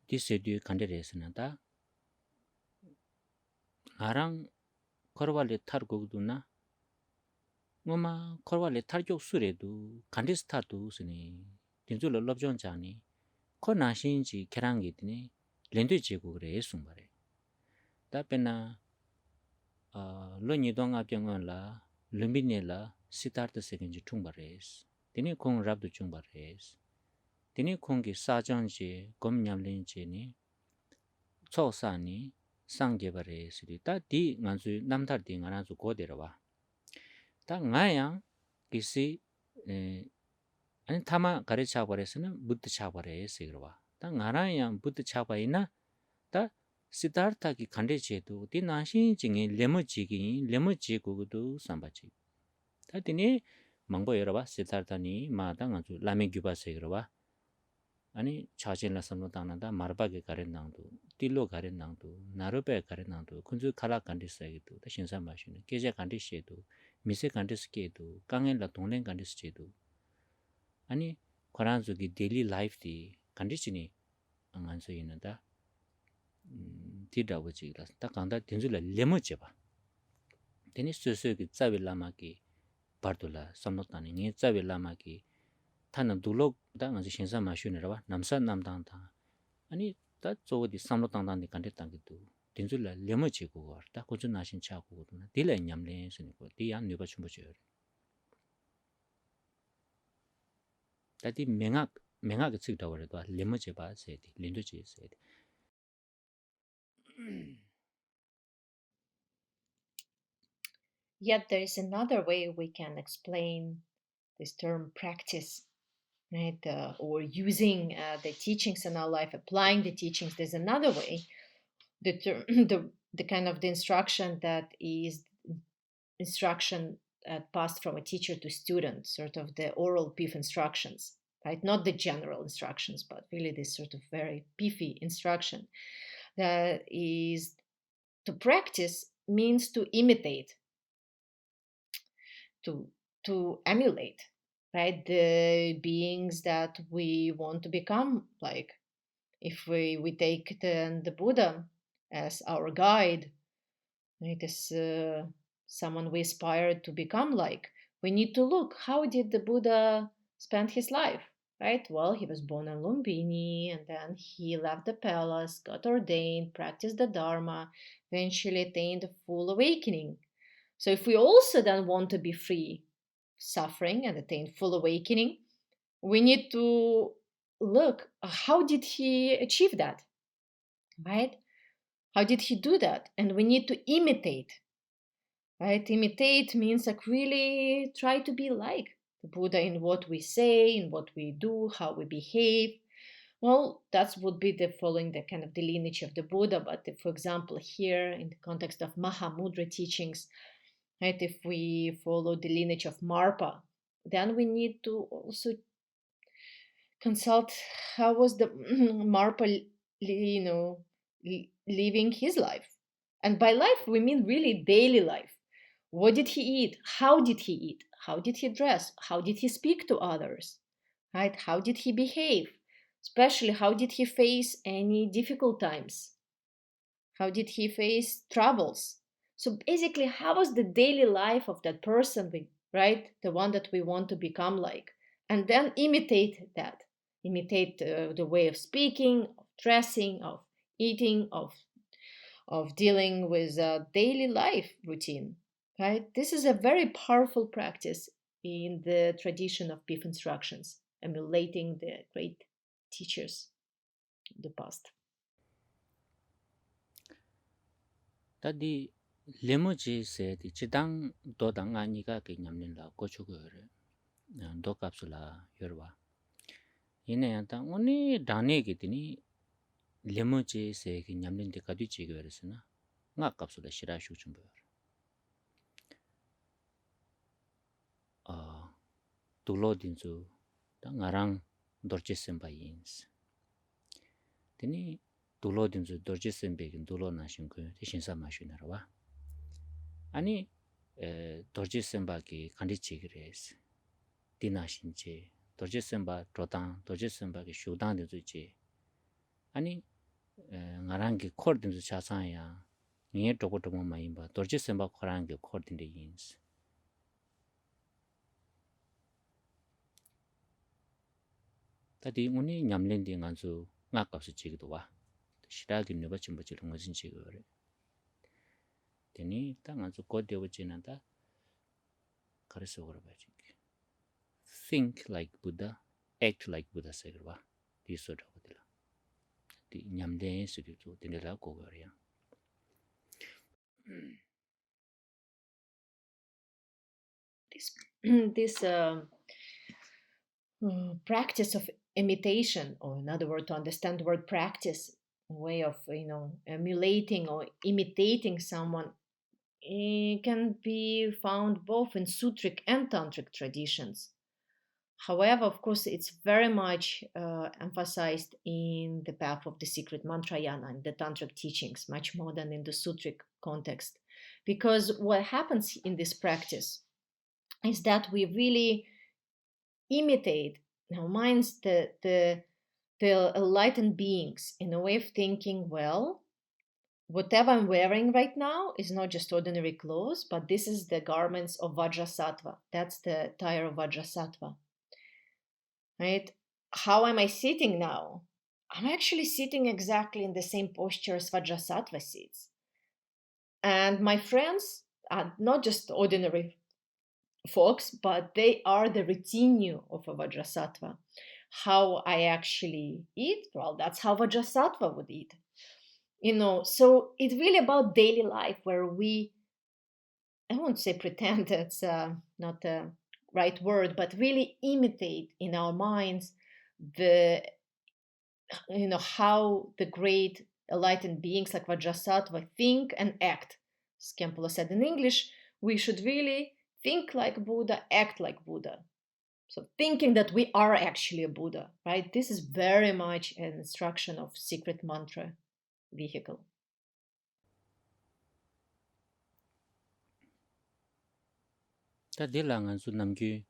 di se di kande resina da ngarang korwa le tar gogdu na ngoma korwa le tar gyok suredu kande statu sini dinzu lo lobjon chani ko nashin ji kerangi dine lendo chego re sumbare da pena lo nidong apyangon la lumbine la siddhartha segenji tungbares dine kong rabdu chungbares dine kong ki sajang je gom nyamlin je ni choksa ni sanggebares da di nganzu namtar di nganzu goderawa da ngayang kisi 아니 타마 가르쳐 버렸으나 부ද්ධ 차버려서 다 나라양 부ද්ධ 차바이나 다 시다르타기 간데제도 디나신 징이 레모지고도 삼바지 다디니 망보 여러봐 시다르타니 마당 아주 라메 규바세 여러봐 아니 차진라 삼노다나다 마르바게 가렌낭도 딜로 가렌낭도 나르베 가렌낭도 군주 칼라 간디스에도 다 신사 마시는 계제 간디시에도 미세 간디스케도 강엔라 동랭 간디스제도 아니 코란즈기 데일리 라이프 디 컨디션이 안간서 있는다 디다고지라 딱 간다 딘줄라 레모제 봐 데니 스스기 짜빌라마기 바르돌라 섬노타니 니 짜빌라마기 타는 둘로 당은 신사 마슈네라 봐 남사 남당다 아니 다 저디 섬노당당디 간데당기도 딘줄라 레모제고 왔다 고준 나신 차고도 딜레 냠레 스니고 디안 네바 춤보죠 다디 맹학의 측다고 해도 레모제 봐서야 돼. 린도지 있어야 돼. Yet there is another way we can explain this term practice, right? Or using the teachings in our life, applying the teachings. There's another way. The kind of the instruction that is instruction passed from a teacher to student, sort of the oral PIF instructions, right? Not the general instructions, but really this sort of very PIFy instruction. That is to practice means to imitate, to emulate, right? The beings that we want to become like. If we take the Buddha as our guide, it is someone we aspire to become like. We need to look, how did the Buddha spend his life, right? Well, he was born in Lumbini, and then he left the palace, got ordained, practiced the Dharma, eventually attained a full awakening. So if we also then want to be free suffering and attain full awakening, we need to look, how did he achieve that, right? How did he do that? And we need to imitate, right? Imitate means like really try to be like the Buddha in what we say, in what we do, how we behave. Well, that would be the following the kind of the lineage of the Buddha. But if, for example, here in the context of Mahamudra teachings, right, if we follow the lineage of Marpa, then we need to also consult how was the Marpa, living his life. And by life, we mean really daily life. What did he eat? How did he eat? How did he dress? How did he speak to others? Right? How did he behave? Especially, how did he face any difficult times? How did he face troubles? So basically, how was the daily life of that person, right? The one that we want to become like. And then imitate that. Imitate the way of speaking, of dressing, of eating, of dealing with a daily life routine, right? This is a very powerful practice in the tradition of PIF instructions, emulating the great teachers of the past. 다디 레모지 세디 지당 도당 아니가 그 냠린라 고추거래 도 값을라 여러와 이내한테 오니 다네게 되니 레모지 세기 냠린데 가디 지거랬으나 nga 값을라 시라슈 좀 보여 둘로딘주 나랑 dorjesem바인스 되니 둘로딘주 dorjesem베긴 둘로나신고 대신사 마시나라와 아니 dorjesem바기 간디치기레스 디나신제 dorjesem바 조당 dorjesem바기 쇼당된주지 아니 나랑기 코르딘주 차상야 니에 도고도모 마임바 dorjesem바 코랑기 코르딘데 인스 다디 오니 냠렌디 간수 나값이 지기도 와 시라기 네바 침버지를 무슨 지거래 되니 땅안수 고대고 지난다 가르쳐 그러봐지 think like Buddha act like Buddha 세그와 디소도고들 디 냠렌 수리도 되느라 고거래야 this practice of imitation, or in other words, to understand the word practice, a way of emulating or imitating someone, it can be found both in sutric and tantric traditions. However, of course, it's very much emphasized in the path of the secret mantrayana and the tantric teachings, much more than in the sutric context. Because what happens in this practice is that we really imitate in our minds the enlightened beings in a way of thinking, well, whatever I'm wearing right now is not just ordinary clothes, but this is the garments of Vajrasattva. That's the attire of Vajrasattva. Right? How am I sitting now? I'm actually sitting exactly in the same posture as Vajrasattva sits. And my friends are not just ordinary folks, but they are the retinue of a Vajrasattva. How I actually eat, well, that's how Vajrasattva would eat. So it's really about daily life where I won't say pretend, that's not the right word, but really imitate in our minds how the great enlightened beings like Vajrasattva think and act. As Khenpo said in English, we should really think like Buddha, act like Buddha. So thinking that we are actually a Buddha, right? This is very much an instruction of secret mantra vehicle. 다딜랑한 수남규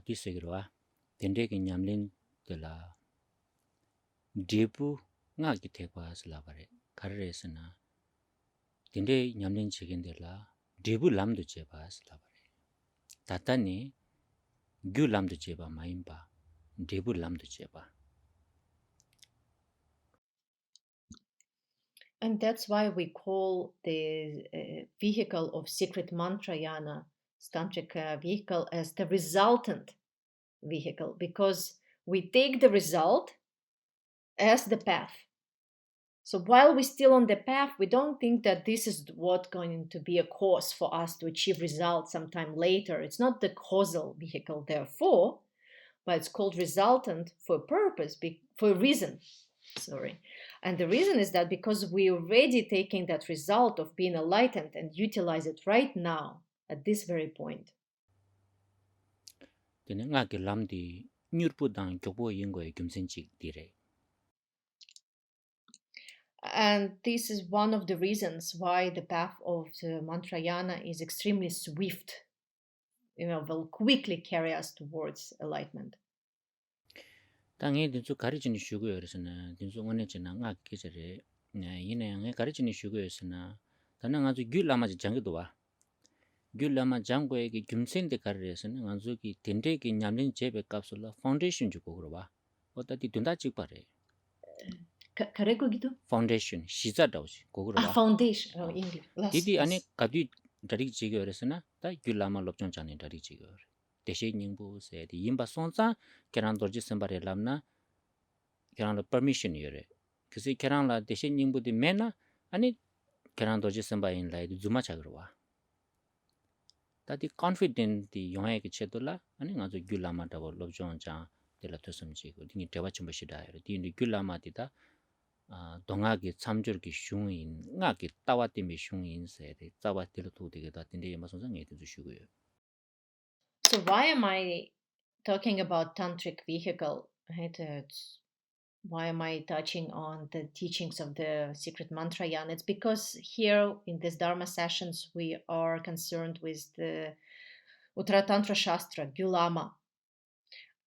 디세그와 덴데기 냠린 데라 디부 나기 대과슬라바레 가르레스나 덴데 냠린 지겐데라 디부 람도 제바슬라바레 다타니 규 람도 제바 마임바 디부 람도 제바. And that's why we call the vehicle of secret mantrayana, tantric vehicle, as the resultant vehicle, because we take the result as the path. So while we're still on the path, we don't think that this is what's going to be a cause for us to achieve results sometime later. It's not the causal vehicle, therefore, but it's called resultant for a purpose, for a reason. And the reason is that because we're already taking that result of being enlightened and utilize it right now, at this very point. 되는 나게 람디 nyurpu dang gyokpo yingoy gyumsenchik dire. And this is one of the reasons why the path of the Mantrayana is extremely swift, will quickly carry us towards enlightenment. 당에 dinsu 가르치는 슈고여서나 dinsu 원에 지나 nga 계절에 이내 nga 가르치는 슈고여서나 다는 아주 귤라마지 장기도 와. 귤라마 장고에게 김센데 가르에서는 아주기 덴데기 냠린 제베 값을라 파운데이션 주고 그러 봐. 어디다 된다 찍바래. 가르고기도? 파운데이션 시자다오지 고그러 봐. Foundation. English. 디디 안에 가디 다리 지겨서나 다 귤라마 롭종 잔에 다리 지겨. 대신 닝부세 디 임바 손자 계란 돌지 선발에 람나 계란로 퍼미션 이래. 그래서 계란라 대신 닝부디 메나 아니 계란 돌지 선발인 라이도 주마 작으러 와. 다디 confident 디 용하게 체돌라 아니 가서 귤라마다 롭종 잔 데라 토섬지고 딩이 대화 좀 보시다. 디 귤라마디다 동학이 참조르기 슝인 ngaki 따와띠미 슝인 세데 따와띠로 도되게다 딘데 마선상에 주시고요. So why am I talking about tantric vehicle? Right? Why am I touching on the teachings of the secret mantrayana? It's because here in this Dharma sessions we are concerned with the Uttara Tantra Shastra, Gyud Lama.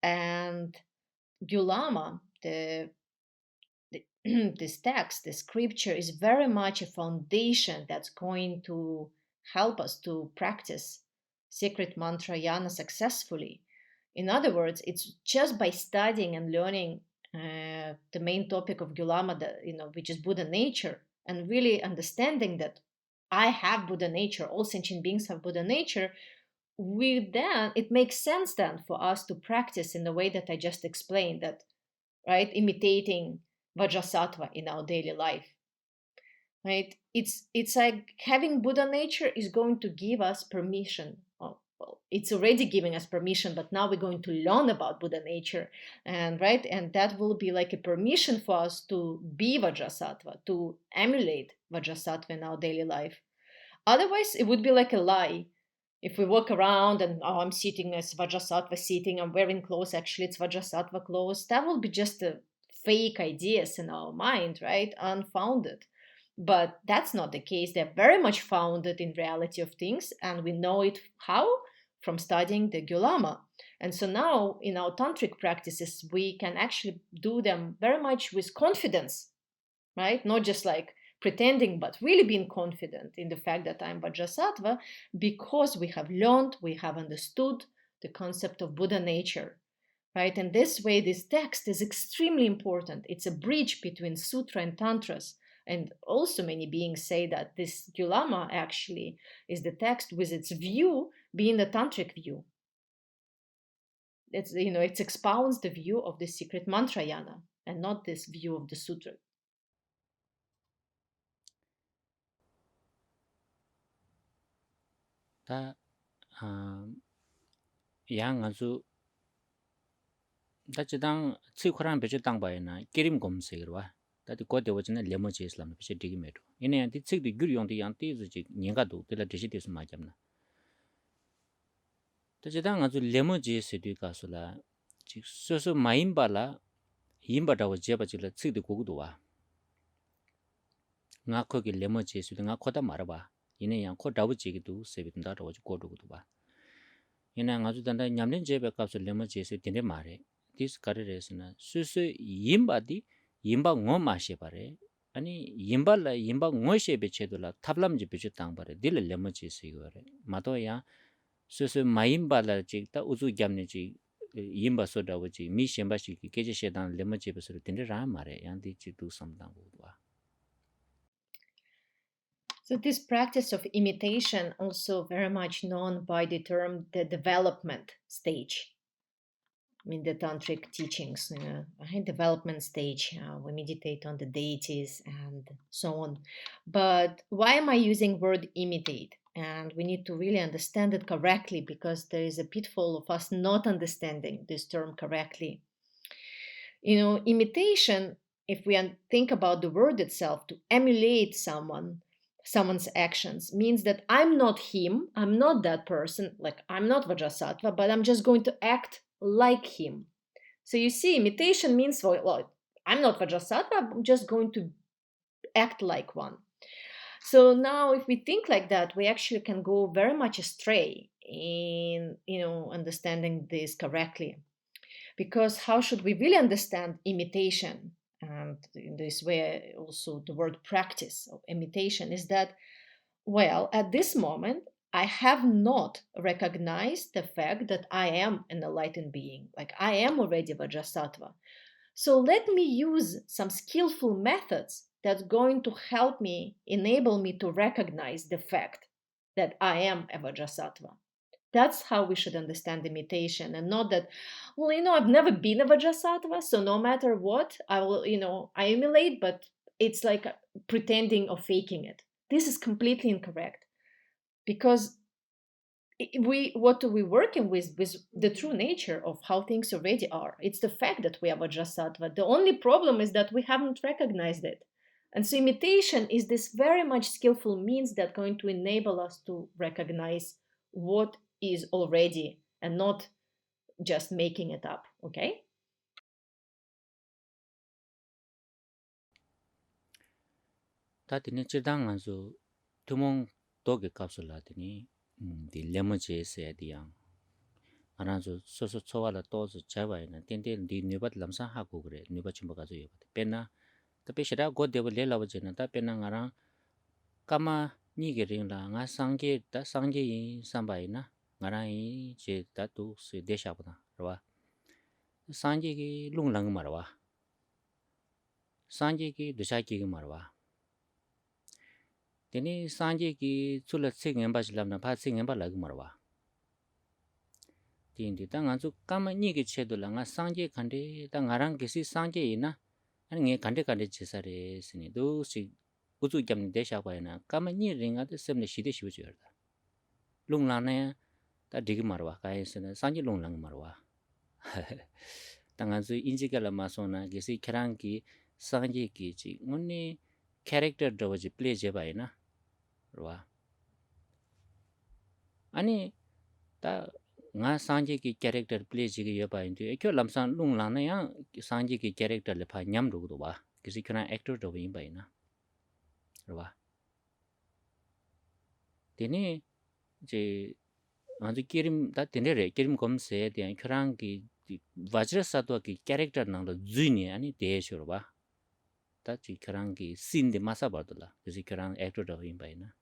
And Gyud Lama, this text, the scripture, is very much a foundation that's going to help us to practice secret mantrayana successfully. In other words, it's just by studying and learning the main topic of Gyud Lama, which is Buddha nature, and really understanding that I have Buddha nature, all sentient beings have Buddha nature. Then it makes sense then for us to practice in the way that I just explained, that, right, imitating Vajrasattva in our daily life. Right? It's like having Buddha nature is going to give us permission. Well, it's already giving us permission, but now we're going to learn about Buddha nature, and that will be like a permission for us to be Vajrasattva, to emulate Vajrasattva in our daily life. Otherwise, it would be like a lie. If we walk around and I'm sitting as Vajrasattva sitting, I'm wearing clothes, actually it's Vajrasattva clothes, that will be just a fake ideas in our mind, right? Unfounded. But that's not the case. They're very much founded in reality of things, and we know it how? From studying the Gyud Lama. And so now in our tantric practices, we can actually do them very much with confidence, right? Not just like pretending, but really being confident in the fact that I'm Vajrasattva, because we have learned, we have understood the concept of Buddha nature. Right? And this way, this text is extremely important. It's a bridge between Sutra and Tantras. And also many beings say that this Gyud Lama actually is the text with its view being the Tantric view. It expounds the view of the secret Mantrayana and not this view of the Sutra. 다 양아주 다지당 치코란 베지 땅바에나 기림 검색으로 와. 다디 고대워지는 레모지 있lam 비시 디기메도. 이내 디측디 규용디 양티지 닝가도 들라 디시디스 마잡나. 다지당 아주 레모지 세디 가슬라 지 소소 마임발라 임바다워 제바질라 측디 고구도 와. nga khogi lemo che su nga khoda maraba ine yang kho dawu che gi du se bi da ro ko du ba ine nga ju da nyamlen je be ka su lemo che su tinde mare dis kare res na su su yimba di yimba ngo ma she bare ani yimba la yimba ngo she be che du la tablam je be che tang bare dil lemo che su go re ma do ya su su maimba la je ta uzu gyamne ji yimba so da wo ji mi shenba shi ki ke je she dan lemo che be su tinde ra mare yang di ji du sam dang go ba. So this practice of imitation, also very much known by the term the development stage. In the tantric teachings, development stage, we meditate on the deities and so on. But why am I using word imitate? And we need to really understand it correctly, because there is a pitfall of us not understanding this term correctly. Imitation, if we think about the word itself, to emulate someone's actions, means that I'm not him, I'm not that person, like I'm not Vajrasattva, but I'm just going to act like him. So you see, imitation means, well, I'm not Vajrasattva, I'm just going to act like one. So now if we think like that, we actually can go very much astray in, understanding this correctly. Because how should we really understand imitation? And in this way, also the word practice of imitation is that, well, at this moment, I have not recognized the fact that I am an enlightened being. Like I am already Vajrasattva. So let me use some skillful methods that's going to help me, enable me to recognize the fact that I am a Vajrasattva. That's how we should understand imitation, and not that, well, I've never been a Vajrasattva, so no matter what, I will, I emulate, but it's like pretending or faking it. This is completely incorrect, because what are we working with the true nature of how things already are. It's the fact that we are Vajrasattva. The only problem is that we haven't recognized it. And so imitation is this very much skillful means that going to enable us to recognize what is already and not just making it up. Okay? 다 드니 지당 안수 투몽 도게 갑술라더니 디 레머제스에 디양 아나주 소소 초와라 또즈 제바이나 땡땡 디 뉴밭 람사 하고 그래 뉴밭 좀 가서 요 페나 tapeshira go devel le law jena ta pena ngara kama ni ge ring la nga sangge ta sangge yin sambai na ngara yi je ta tu se de sha ba ro sangge gi lung lang ma ro sangge gi de sha gi ma ro teni sangge gi chula sing em ba lam na pha sing em ba la ma ro tin di ta nga zu kama ni ge che do la nga sangge khande ta ngarang ge si sangge yin na 아니 게 간데 제사레 스니도 시 우주 겸 대샤바이나 까마니 링아데 셈네 시데 시부지어다 룽라네 다 디기 마르와 가이스네 산지 룽랑 마르와 당한수 인지갈라 마소나 게시 캐랑기 산지기 지 문니 캐릭터 더지 플레이 제바이나 와 아니 다 nga sanje ki character play ji ge ba inde ekyo lamsan lung la na ya sanje ki character le pha nyam ru do ba kisi kana actor do yin ba ina ro ba tene je anju kirim da tene re kirim kom se de khrang ki vajra satwa ki character nang do zuni ani de sho ro ba ta ji khrang ki sin de masa ba do la kisi khrang actor do yin ba ina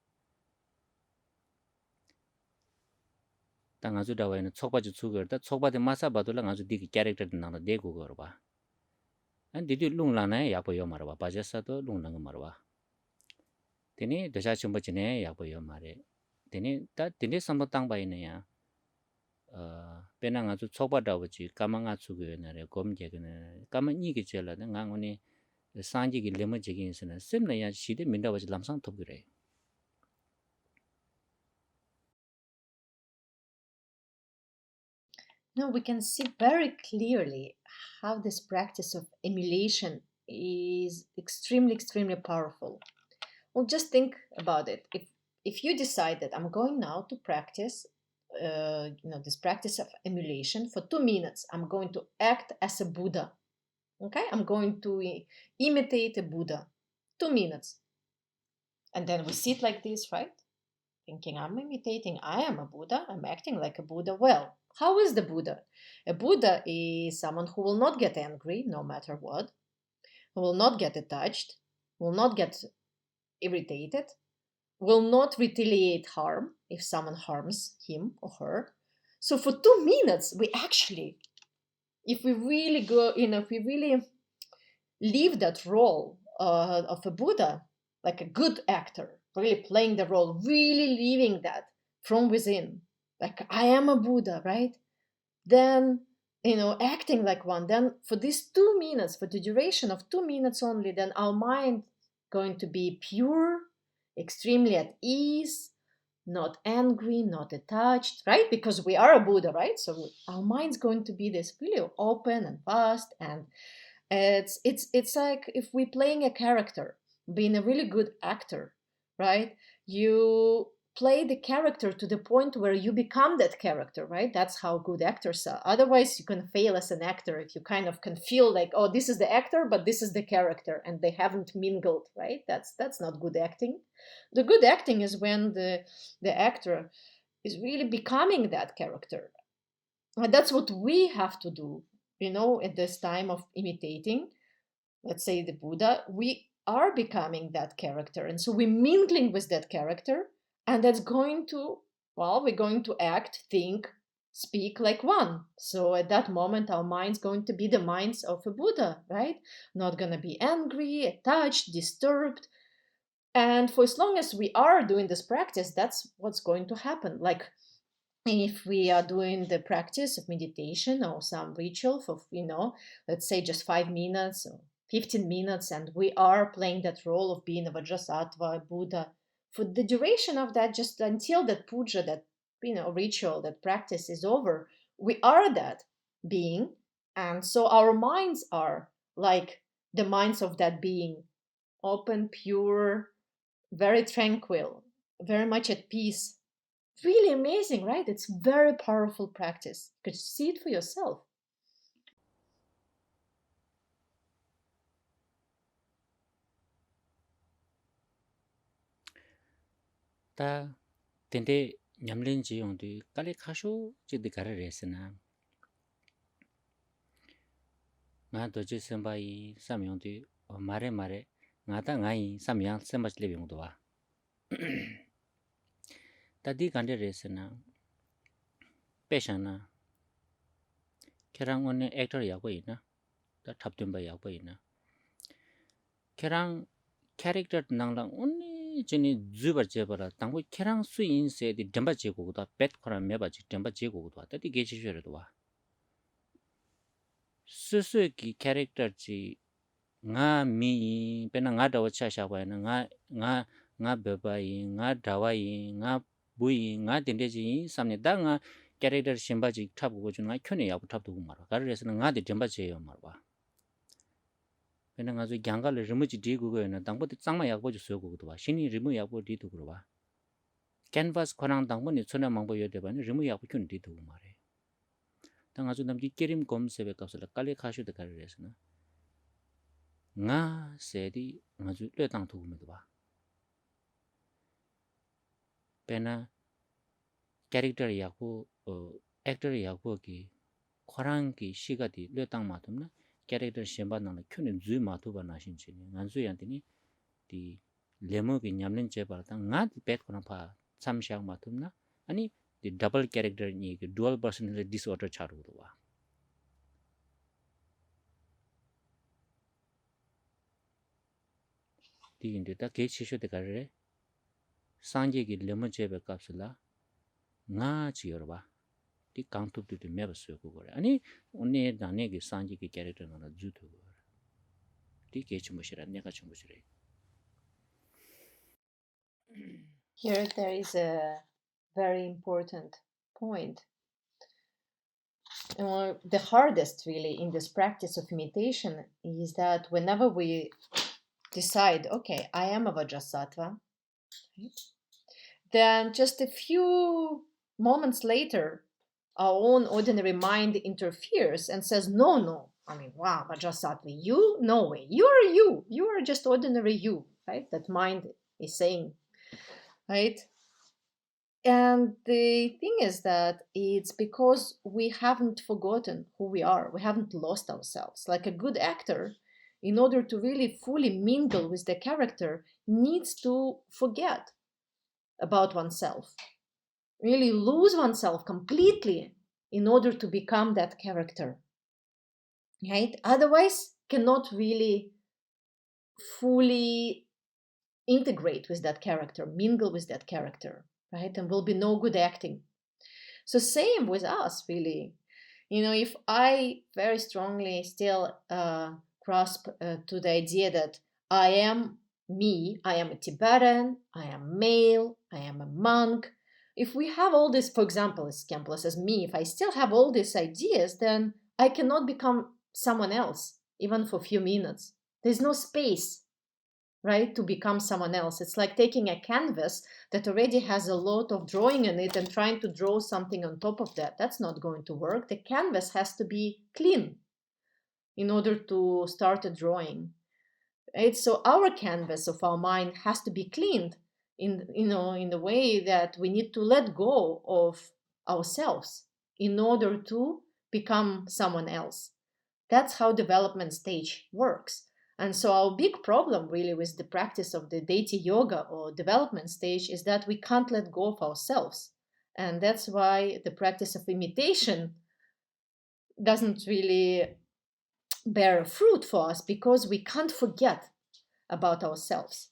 당아주 다와이는 촉바지 추거다 촉바데 마사 바돌라 아주 디기 캐릭터 나나 데고 거로 봐. 안 디디 룽라네 야보요 말아 봐. 바제사도 룽랑 말아 봐. 데니 대자 첨버지네 야보요 말에. 데니 다 데니 삼도 땅 바이네야. 베낭 아주 촉바다버지 까망아 추거네 검제그네. 까만 이게 jel라네 강원이 산지기 레머지긴스는 셈나야 시데 민다버지 람상 톱그래. Now we can see very clearly how this practice of emulation is extremely, extremely powerful. Well, just think about it. If you decide that I'm going now to practice, this practice of emulation for 2 minutes, I'm going to act as a Buddha. Okay, I'm going to imitate a Buddha. 2 minutes, and then we sit like this, right? Thinking I'm imitating, I am a Buddha, I'm acting like a Buddha. Well, how is the Buddha? A Buddha is someone who will not get angry no matter what, who will not get attached, will not get irritated, will not retaliate harm if someone harms him or her. So for 2 minutes, we actually, if we really go, if we really leave that role of a Buddha, like a good actor, really playing the role, really living that from within, like I am a Buddha, right? Then, acting like one, then for these 2 minutes, for the duration of 2 minutes only, then our mind going to be pure, extremely at ease, not angry, not attached, right? Because we are a Buddha, right? So our mind's going to be this really open and vast, and it's like if we're playing a character, being a really good actor, right? You play the character to the point where you become that character, right? That's how good actors are. Otherwise, you can fail as an actor if you kind of can feel like, oh, this is the actor, but this is the character, and they haven't mingled, right? That's not good acting. The good acting is when the actor is really becoming that character. And that's what we have to do, at this time of imitating, let's say the Buddha, we are becoming that character. And so we're mingling with that character, and that's going to, well, we're going to act, think, speak like one. So at that moment, our mind's going to be the minds of a Buddha, right? Not going to be angry, attached, disturbed. And for as long as we are doing this practice, that's what's going to happen. Like if we are doing the practice of meditation or some ritual for, let's say just 5 minutes or 15 minutes, and we are playing that role of being a Vajrasattva, Buddha, for the duration of that, just until that puja, that, ritual, that practice is over, we are that being. And so our minds are like the minds of that being, open, pure, very tranquil, very much at peace. Really amazing, right? It's very powerful practice. You could see it for yourself. 다 텐데 냠린 지용도 깔리 카쇼 지디 가르레스나 나 도지 셈바이 삼용도 마레 마레 나다 나이 삼양 셈바치 레병도 와 다디 간데레스나 페샤나 케랑 오네 액터 야고 있나 다 탑된바 야고 있나 케랑 캐릭터 낭랑 오네 진이 즈버 제버라 당고 케랑 수인세디 덤바 제고다 뱃코라 메바지 덤바 제고도 다디 게치셔도 와 스스기 캐릭터지 nga mi pena nga dawa cha sha ba na nga beba yi nga dawa yi nga bui nga dende ji samne da nga character simba ji thap go ju nga khone ya bu thap du ma ra ga res na nga de demba je yo ma ba pena nga zo gyanga le rimu ji di gu go na dang bo de chang ma ya go ju so go do ba shini rimu ya bo di du go ba canvas khorang dang bo ni chona mang bo yo de ba ni rimu ya bu khun di du ma re dang nga zo nam ji kerim kom se be ka so la kale kha shu de ga res na nga 세디 아주 뢰당 도움도 봐. 배나 캐릭터이하고 액터이하고기 코랑기 시가디 뢰당 맞음나 캐릭터 심반나는 큐는 주의 맞도바 나신지니 안수yan테니 디 레모기 냠는 제바다 nga 뱃코나 파 참시양 맞음나 아니 디 더블 캐릭터니 그 듀얼 퍼스널리티 디스오더 차르도 봐. 디인데 다 게치쇼데 가르레 상제기 레모제베 값을라 nga 지여봐 디 강투도 메버스 그거래 아니 오늘 나네기 상제기 캐릭터는 주도 디 게치모시라 내가 좀 보시래 Here there is a very important point. The hardest really in this practice of imitation is that whenever we decide, okay, I am a Vajrasattva, right? Then just a few moments later, our own ordinary mind interferes and says, no, I mean, wow, Vajrasattva, you? No way, you are just ordinary you, right? That mind is saying, right? And the thing is that it's because we haven't forgotten who we are. We haven't lost ourselves. Like a good actor, in order to really fully mingle with the character, needs to forget about oneself, really lose oneself completely in order to become that character, right? Otherwise, cannot really fully integrate with that character, mingle with that character, right? And will be no good acting. So same with us, really. If I very strongly still grasp to the idea that I am me, I am a Tibetan, I am male, I am a monk. If we have all this, for example, as Khenpo says, me, if I still have all these ideas, then I cannot become someone else, even for a few minutes. There's no space. right, to become someone else. It's like taking a canvas that already has a lot of drawing in it and trying to draw something on top of that. That's not going to work. The canvas has to be clean in order to start a drawing. Right? So our canvas of our mind has to be cleaned in the way that we need to let go of ourselves in order to become someone else. That's how development stage works. And so our big problem really with the practice of the deity yoga or development stage is that we can't let go of ourselves. And that's why the practice of imitation doesn't really bear fruit for us, because we can't forget about ourselves.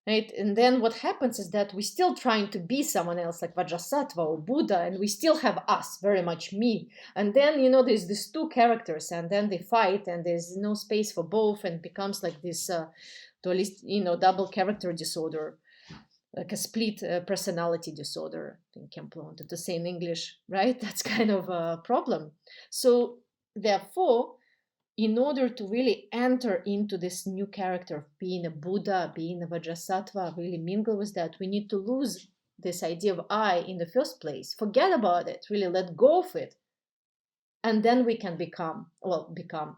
Right? And then what happens is that we're still trying to be someone else, like Vajrasattva or Buddha, and we still have us, very much me. And then, there's these two characters, and then they fight, and there's no space for both, and it becomes like this dualist, double character disorder, like a split personality disorder. I think Khenpo wanted to say in English, right? That's kind of a problem. So, therefore, in order to really enter into this new character of being a Buddha, being a Vajrasattva, really mingle with that, we need to lose this idea of I in the first place. Forget about it, really let go of it. And then we can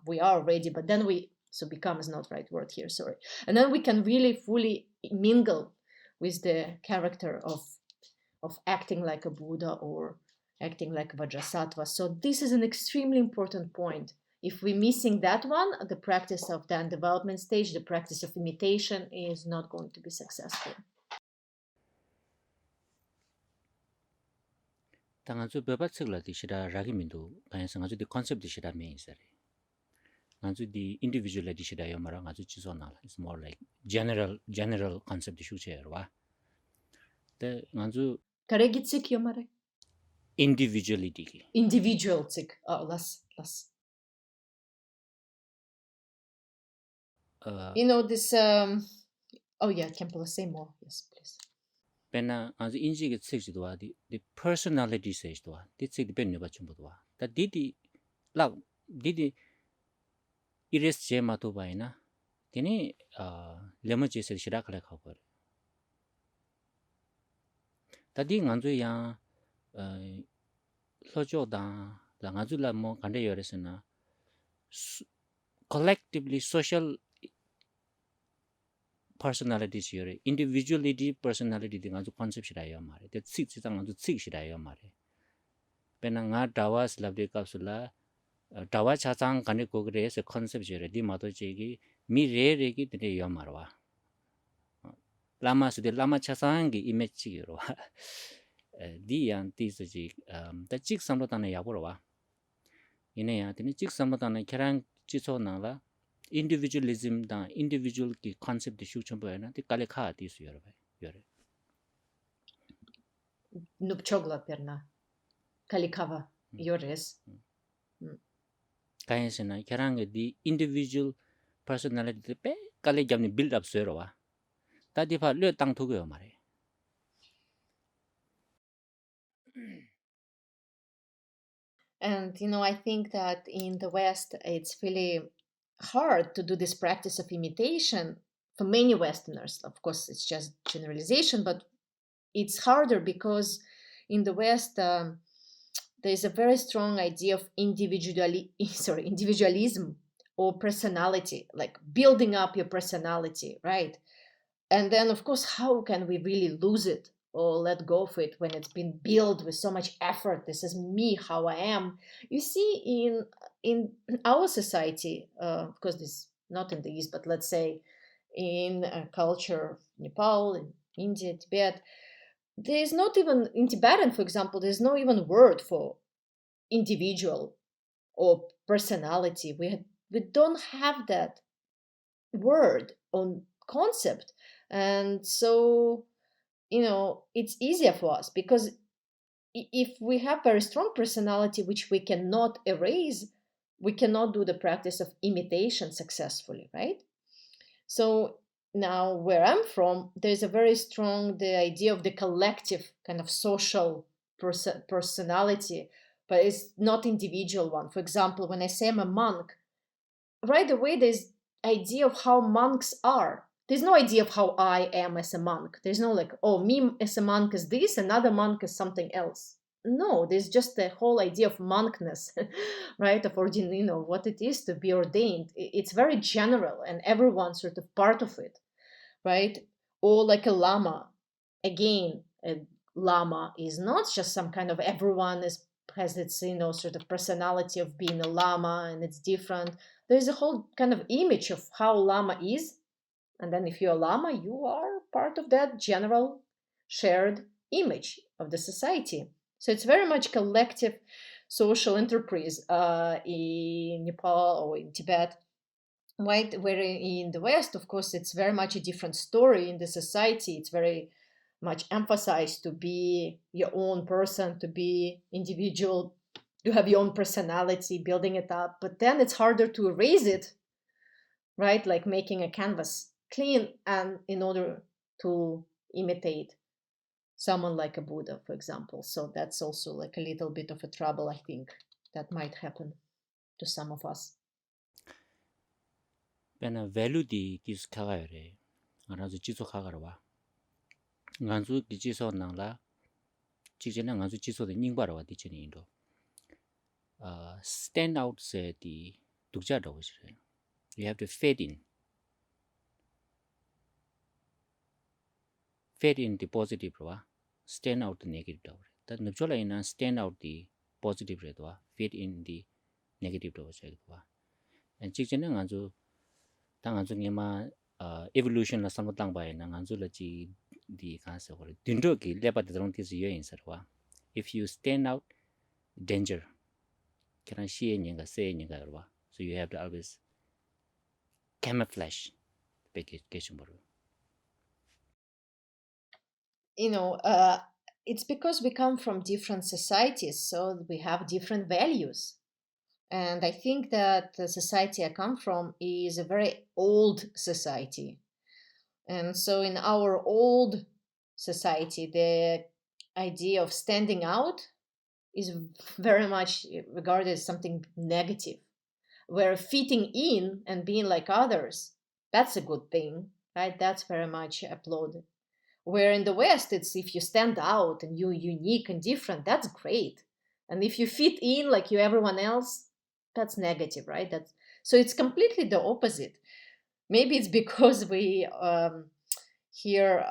we are already, but then become is not the right word here, sorry. And then we can really fully mingle with the character of acting like a Buddha or acting like a Vajrasattva. So this is an extremely important point. If we're missing that one, the practice of the development stage, the practice of imitation is not going to be successful. 당아주 베바츠글라 디시라 라기민도 가야서 아주 디 컨셉 디시라 메인사리 아주 디 인디비주얼 디시라 요마라 아주 지소나 it's more like general concept 디슈체르와 데 아주 Karegi yomare. individuality Individual tsik. Less. This oh yeah, Khenpo, say more. Yes, please. pena azu inji ge tsik do the personality says do the tsik ben ne ba chum do da didi iris je ma to bai na tini lema je se shira khala kha par da di nganzu ya lojo da la nganzu la mo kande yore sena collectively social personality here individuality personality ding azu concept shira ya mare the six chang azu six shira ya mare pena nga dawas labde kapsula dawa cha chang kane ko gre se concept jere di ma to che gi mi re gi de ya marwa lama su de lama cha sang gi image chi ro di yan ti su ji the chik samlo ta na ya bo wa ine ya tin chik samlo ta na kerang chi so na la individualism da individual ki concept de shu chom ba na ti kale kha ti su yor ba yore Nupchogla perna kalikava yores. kayen sena kerang di individual personality pe kale jamni build up so ro wa ta di fa le tang thu go mare And I think that in the West it's really hard to do this practice of imitation for many Westerners. Of course, it's just generalization, but it's harder because in the West there's a very strong idea of individualism or personality, like building up your personality, right? And then, of course, how can we really lose it or let go of it when it's been built with so much effort? This is me, how I am. You see, in our society, of course, this not in the East, but let's say in culture, Nepal, in India, Tibet, there's not even in Tibetan, for example, there's no even word for individual or personality. We don't have that word or concept, and so it's easier for us because if we have very strong personality which we cannot erase, we cannot do the practice of imitation successfully, right? So now where I'm from, there's a very strong the idea of the collective kind of social personality, but it's not individual one. For example, when I say I'm a monk, right away there's idea of how monks are. there's no idea of how I am as a monk. There's no like, oh, me as a monk is this, another monk is something else. No, there's just the whole idea of monkness, right? Of what it is to be ordained. It's very general, and everyone's sort of part of it, right? Or like a lama. Again, a lama is not just some kind of everyone has its sort of personality of being a lama, and it's different. There's a whole kind of image of how lama is, and then if you're a lama, you are part of that general shared image of the society. So it's very much collective social enterprise in Nepal or in Tibet. Right, where in the West, of course, it's very much a different story in the society. It's very much emphasized to be your own person, to be individual, to have your own personality, building it up. But then it's harder to erase it, right? Like making a canvas clean, and in order to imitate someone like a Buddha, for example. So that's also like a little bit of a trouble, I think, that might happen to some of us. Pena value di kis kagayore. Nganzu jiso kagarwa. Nganzu di jiso nangla. Chikjena nganzu jiso de ningbarwa di chini indo. Stand out se di dukja dawa shire. You have to fade in. Fade in the positive rawa. Stand out the negative dawa. That nubchola ina stand out the positive rawa. Fade in the negative dawa shire. And chikjena nganzu nganzu ngema evolution la samotang bai na nganzu la chi di kansa or dindro ki lepa de drong tis ye insarwa. If you stand out, danger can see nyinga say nyinga rwa. So you have to always camouflage bekeshimboru. It's because we come from different societies, so we have different values. And I think that the society I come from is a very old society. And so in our old society, the idea of standing out is very much regarded as something negative, where fitting in and being like others, that's a good thing, right? That's very much applauded. Where in the West, it's if you stand out and you're unique and different, that's great. And if you fit in like you everyone else, that's negative, right? So it's completely the opposite. Maybe it's because we here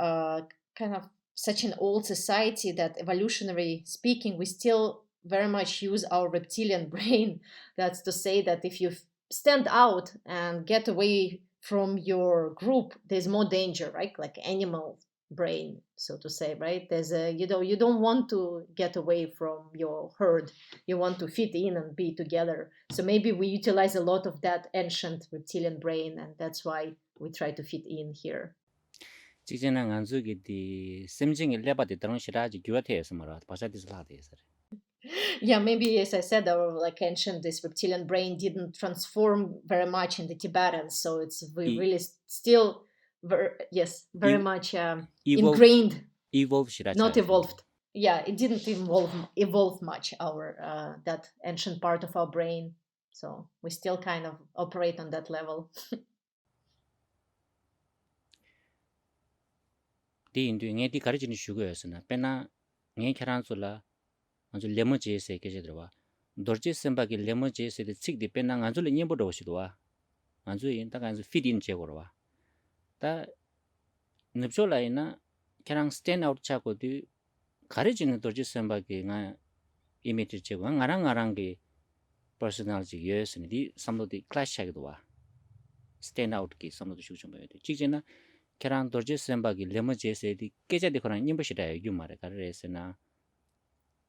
kind of such an old society that evolutionary speaking, we still very much use our reptilian brain. That's to say that if you stand out and get away from your group, there's more danger, right? Like animal brain, so to say, right? There's you don't want to get away from your herd. You want to fit in and be together. So maybe we utilize a lot of that ancient reptilian brain, and that's why we try to fit in here. Chikjena nganzu ki di simjing lepa de drong shiraji gyurate esmara. Pasha disla de esare. Yeah, maybe as I said, our like ancient this reptilian brain didn't transform very much in the Tibetans, so it's really still very much ingrained, evolve shiraji. not evolved. Yeah, it didn't evolve much our that ancient part of our brain, so we still kind of operate on that level. Di indu nge di karichin shugoyosna pena nge kharanzula nganzu lemo jese keshedrwa. Dorje semba ki lemo jese de chik di pena nganzu le nyembo do shidwa. Nganzu yin ta nganzu fit in chegorwa. Ta nipchola ina kharang stand out chako di karichin dorje semba ki nga imitate chego ngarang ki personality yosni di samlo di clash chagdwa. Stand out ki samlo di shugchomba yode. Chikjena kharang dorje semba ki lemo jese di keja di khorang nyembo shida yu mare karesena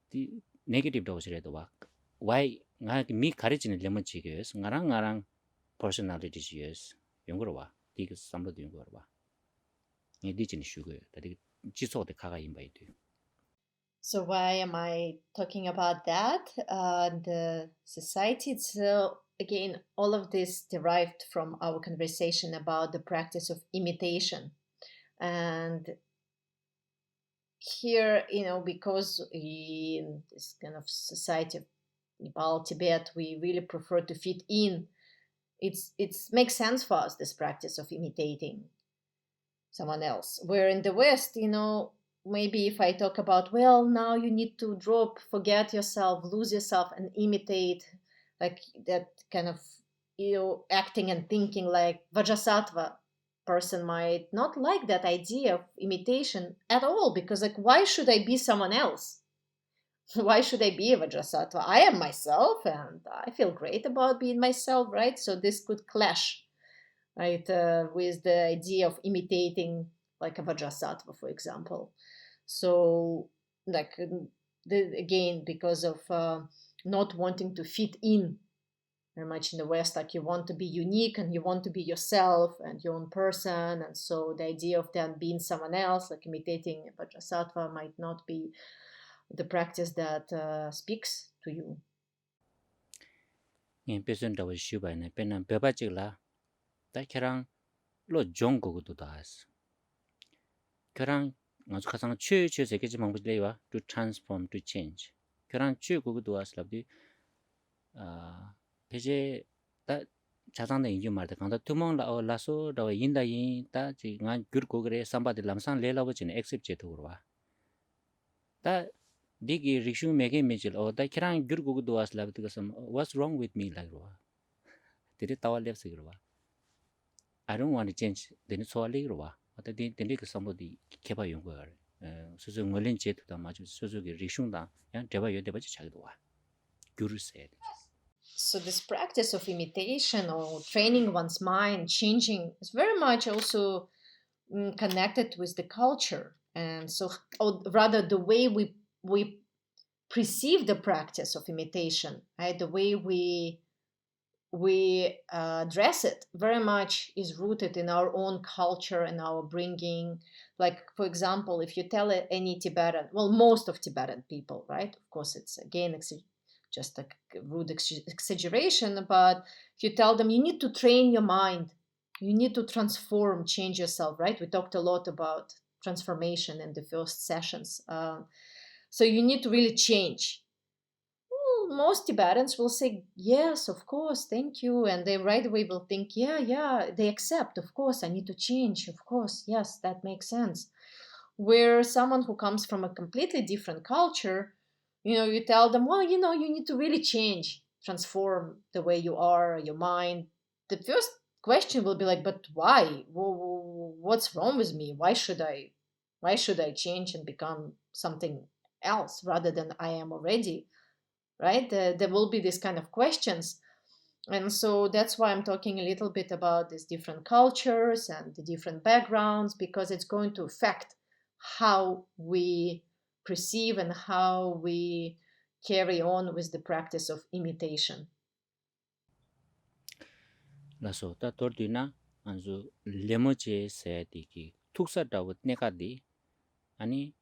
di negative do shredwa. Why nga mi karichin lemo chiges ngarang personality yes yongorwa di samlo di yongorwa. Ni di chin shugo dadi jiso de kaga imbaide. So why am I talking about that? The society, it's again, all of this derived from our conversation about the practice of imitation. And here, because in this kind of society of Nepal, Tibet, we really prefer to fit in. It makes sense for us, this practice of imitating. someone else. Where in the West, maybe if I talk about, well, now you need to drop, forget yourself, lose yourself, and imitate, like that kind of, acting and thinking like Vajrasattva person might not like that idea of imitation at all, because like, why should I be someone else? Why should I be a Vajrasattva? I am myself and I feel great about being myself, right? So this could clash, right, with the idea of imitating like a Vajrasattva, for example. So, like, again, because of not wanting to fit in very much in the West, like you want to be unique and you want to be yourself and your own person. And so the idea of then being someone else, like imitating a Vajrasattva, might not be the practice that speaks to you. yin pesun dawa shubay na penan beba chigla da kerang lo jong gogo das kerang ngazu khasang chu se ke jimang lewa to transform to change kerang chu gogo das labdi peje da 자상의 인주 말다 강다 투몽 라소 다와 인다인 다 지가 규르고그레 삼바데 람상 레라버진 액셉제도 그러와 다 디기 리슈 메게 메질 다 키랑 규르고도 와슬라부터 좀 what's wrong with me like 그러와 데리 타왈레스 그러와 I don't want to change 데니 소알리 그러와 어때 데니 그 somebody 개발 연구가 수수 멀린 제도다 맞아 수수기 리슈다 양 대바 여대바지 자기도 와 규르세 So this practice of imitation or training one's mind, changing, is very much also connected with the culture, and so, or rather, the way we perceive the practice of imitation, right? The way we address it very much is rooted in our own culture and our bringing. Like, for example, if you tell any Tibetan, well, most of Tibetan people, right? Of course, it's again just a rude exaggeration, but if you tell them you need to train your mind, you need to transform, change yourself, right? We talked a lot about transformation in the first sessions. So you need to really change. Well, most Tibetans will say, yes, of course, thank you. And they right away will think, yeah, they accept, of course, I need to change, of course, yes, that makes sense. Where someone who comes from a completely different culture, you tell them, well, you need to really change, transform the way you are, your mind. The first question will be like, but why? What's wrong with me? Why should I change and become something else rather than I am already? Right? There will be this kind of questions. And so that's why I'm talking a little bit about these different cultures and the different backgrounds, because it's going to affect how we perceive and how we carry on with the practice of imitation. 라소 다 돌디나 안주 레모제 세디기 툭사다고 네가디 아니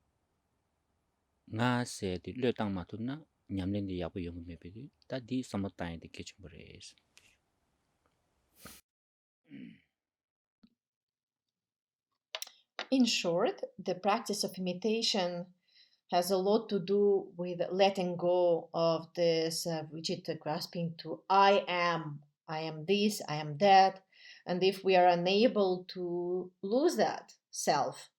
nga 세디 뢰땅 마투나 냠렌디 야부 용메베디 다디 사모타이디 케침브레스 In short, the practice of imitation has a lot to do with letting go of this rigid grasping to I am this, I am that. And if we are unable to lose that self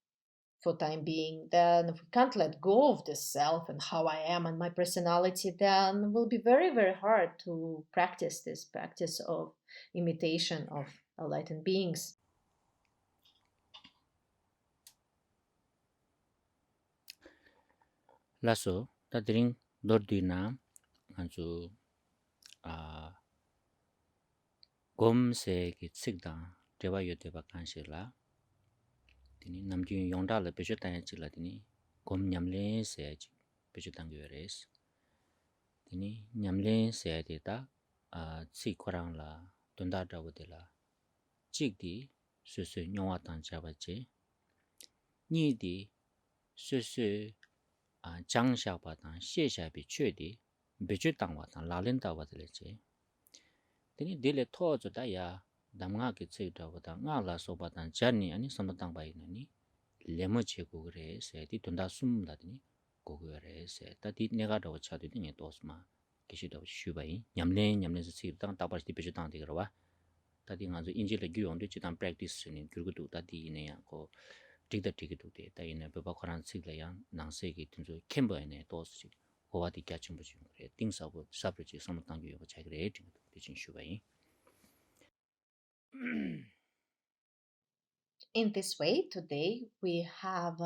for time being, then if we can't let go of this self and how I am and my personality, then it will be very, very hard to practice this practice of imitation of enlightened beings. 라소 다드링 돌디나 안주 아 곰세기 칙다 대바 요대바 간실라 디니 남주 용달레 베주타야 칠라디니 곰 냠레 세지 베주탄교레스 디니 냠레 세데다 치코랑라 돈다다고데라 찍디 스스 뇽와탄 잡아지 니디 스스 장샤바단 시샤비 최디 베주탄와탄 라렌다와들레지 디니 딜레 토조다야 담가게 쳬다보다 나라 소바단 잔니 아니 섬당 바이나니 레모체고 그래 세디 돈다 숨다더니 고거래 세 다디 내가 더 차디니 네 도스마 계시도 슈바이 냠레 냠레스 시르당 따바스티 베주당 디그러와 다디 가서 인지를 규용도 지단 practice는 그리고도 다디 이네야 고 틱다 틱도 돼 다이네 베바코란 식래야 낭세기 든저 캠버에네 도스 고와디 catching 부지 그래 띵사고 사브지 섬당교 요거 잘 그래 대진 슈바이 In this way, today we have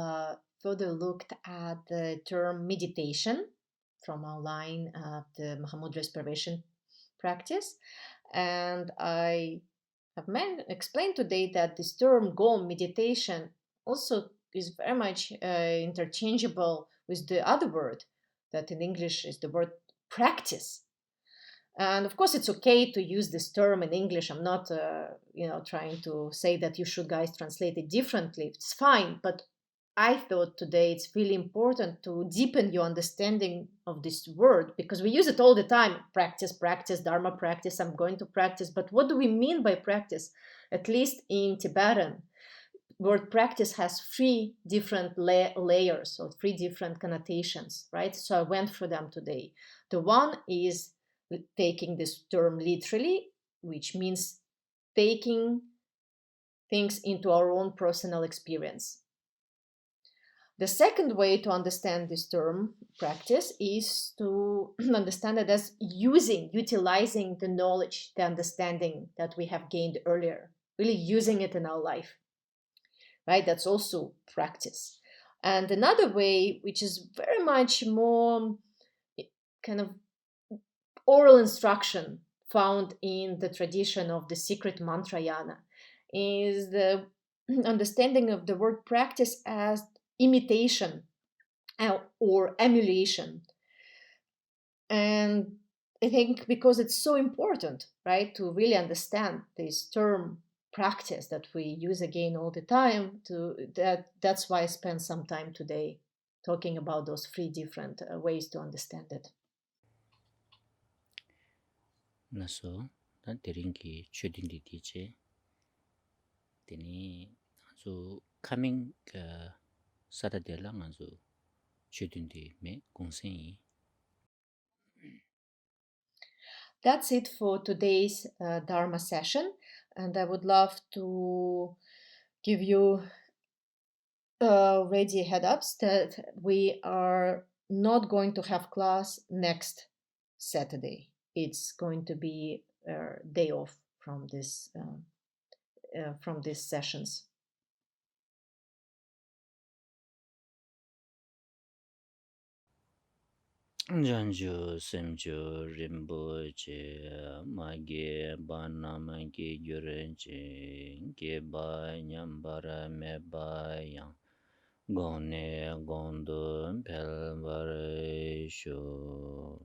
further looked at the term meditation from our line of the Mahamudra respiration practice. And I have explained today that this term Gom meditation also is very much interchangeable with the other word that in English is the word practice. And of course, it's okay to use this term in English. I'm not, trying to say that you should guys translate it differently. It's fine, but I thought today it's really important to deepen your understanding of this word because we use it all the time. Practice, practice, Dharma practice. I'm going to practice. But what do we mean by practice? At least in Tibetan, word practice has three different layers or three different connotations, right? So I went for them today. The one is taking this term literally, which means taking things into our own personal experience. The second way to understand this term practice is to understand it as utilizing the knowledge, the understanding that we have gained earlier, really using it in our life, right? That's also practice. And another way, which is very much more kind of oral instruction found in the tradition of the secret mantrayana, is the understanding of the word practice as imitation or emulation. And I think because it's so important, right, to really understand this term practice that we use again all the time, that's why I spent some time today talking about those three different ways to understand it. 나서 단 데링기 최딘디 디제 데니 아주 coming 사다델라 아주 최딘디 메 공생이 That's it for today's Dharma session. And I would love to give you already head ups that we are not going to have class next Saturday. It's going to be a day off from these sessions. janju semju rimboche mage banamage gyurenche geba nyambara meba yang gone gondo pelvare sho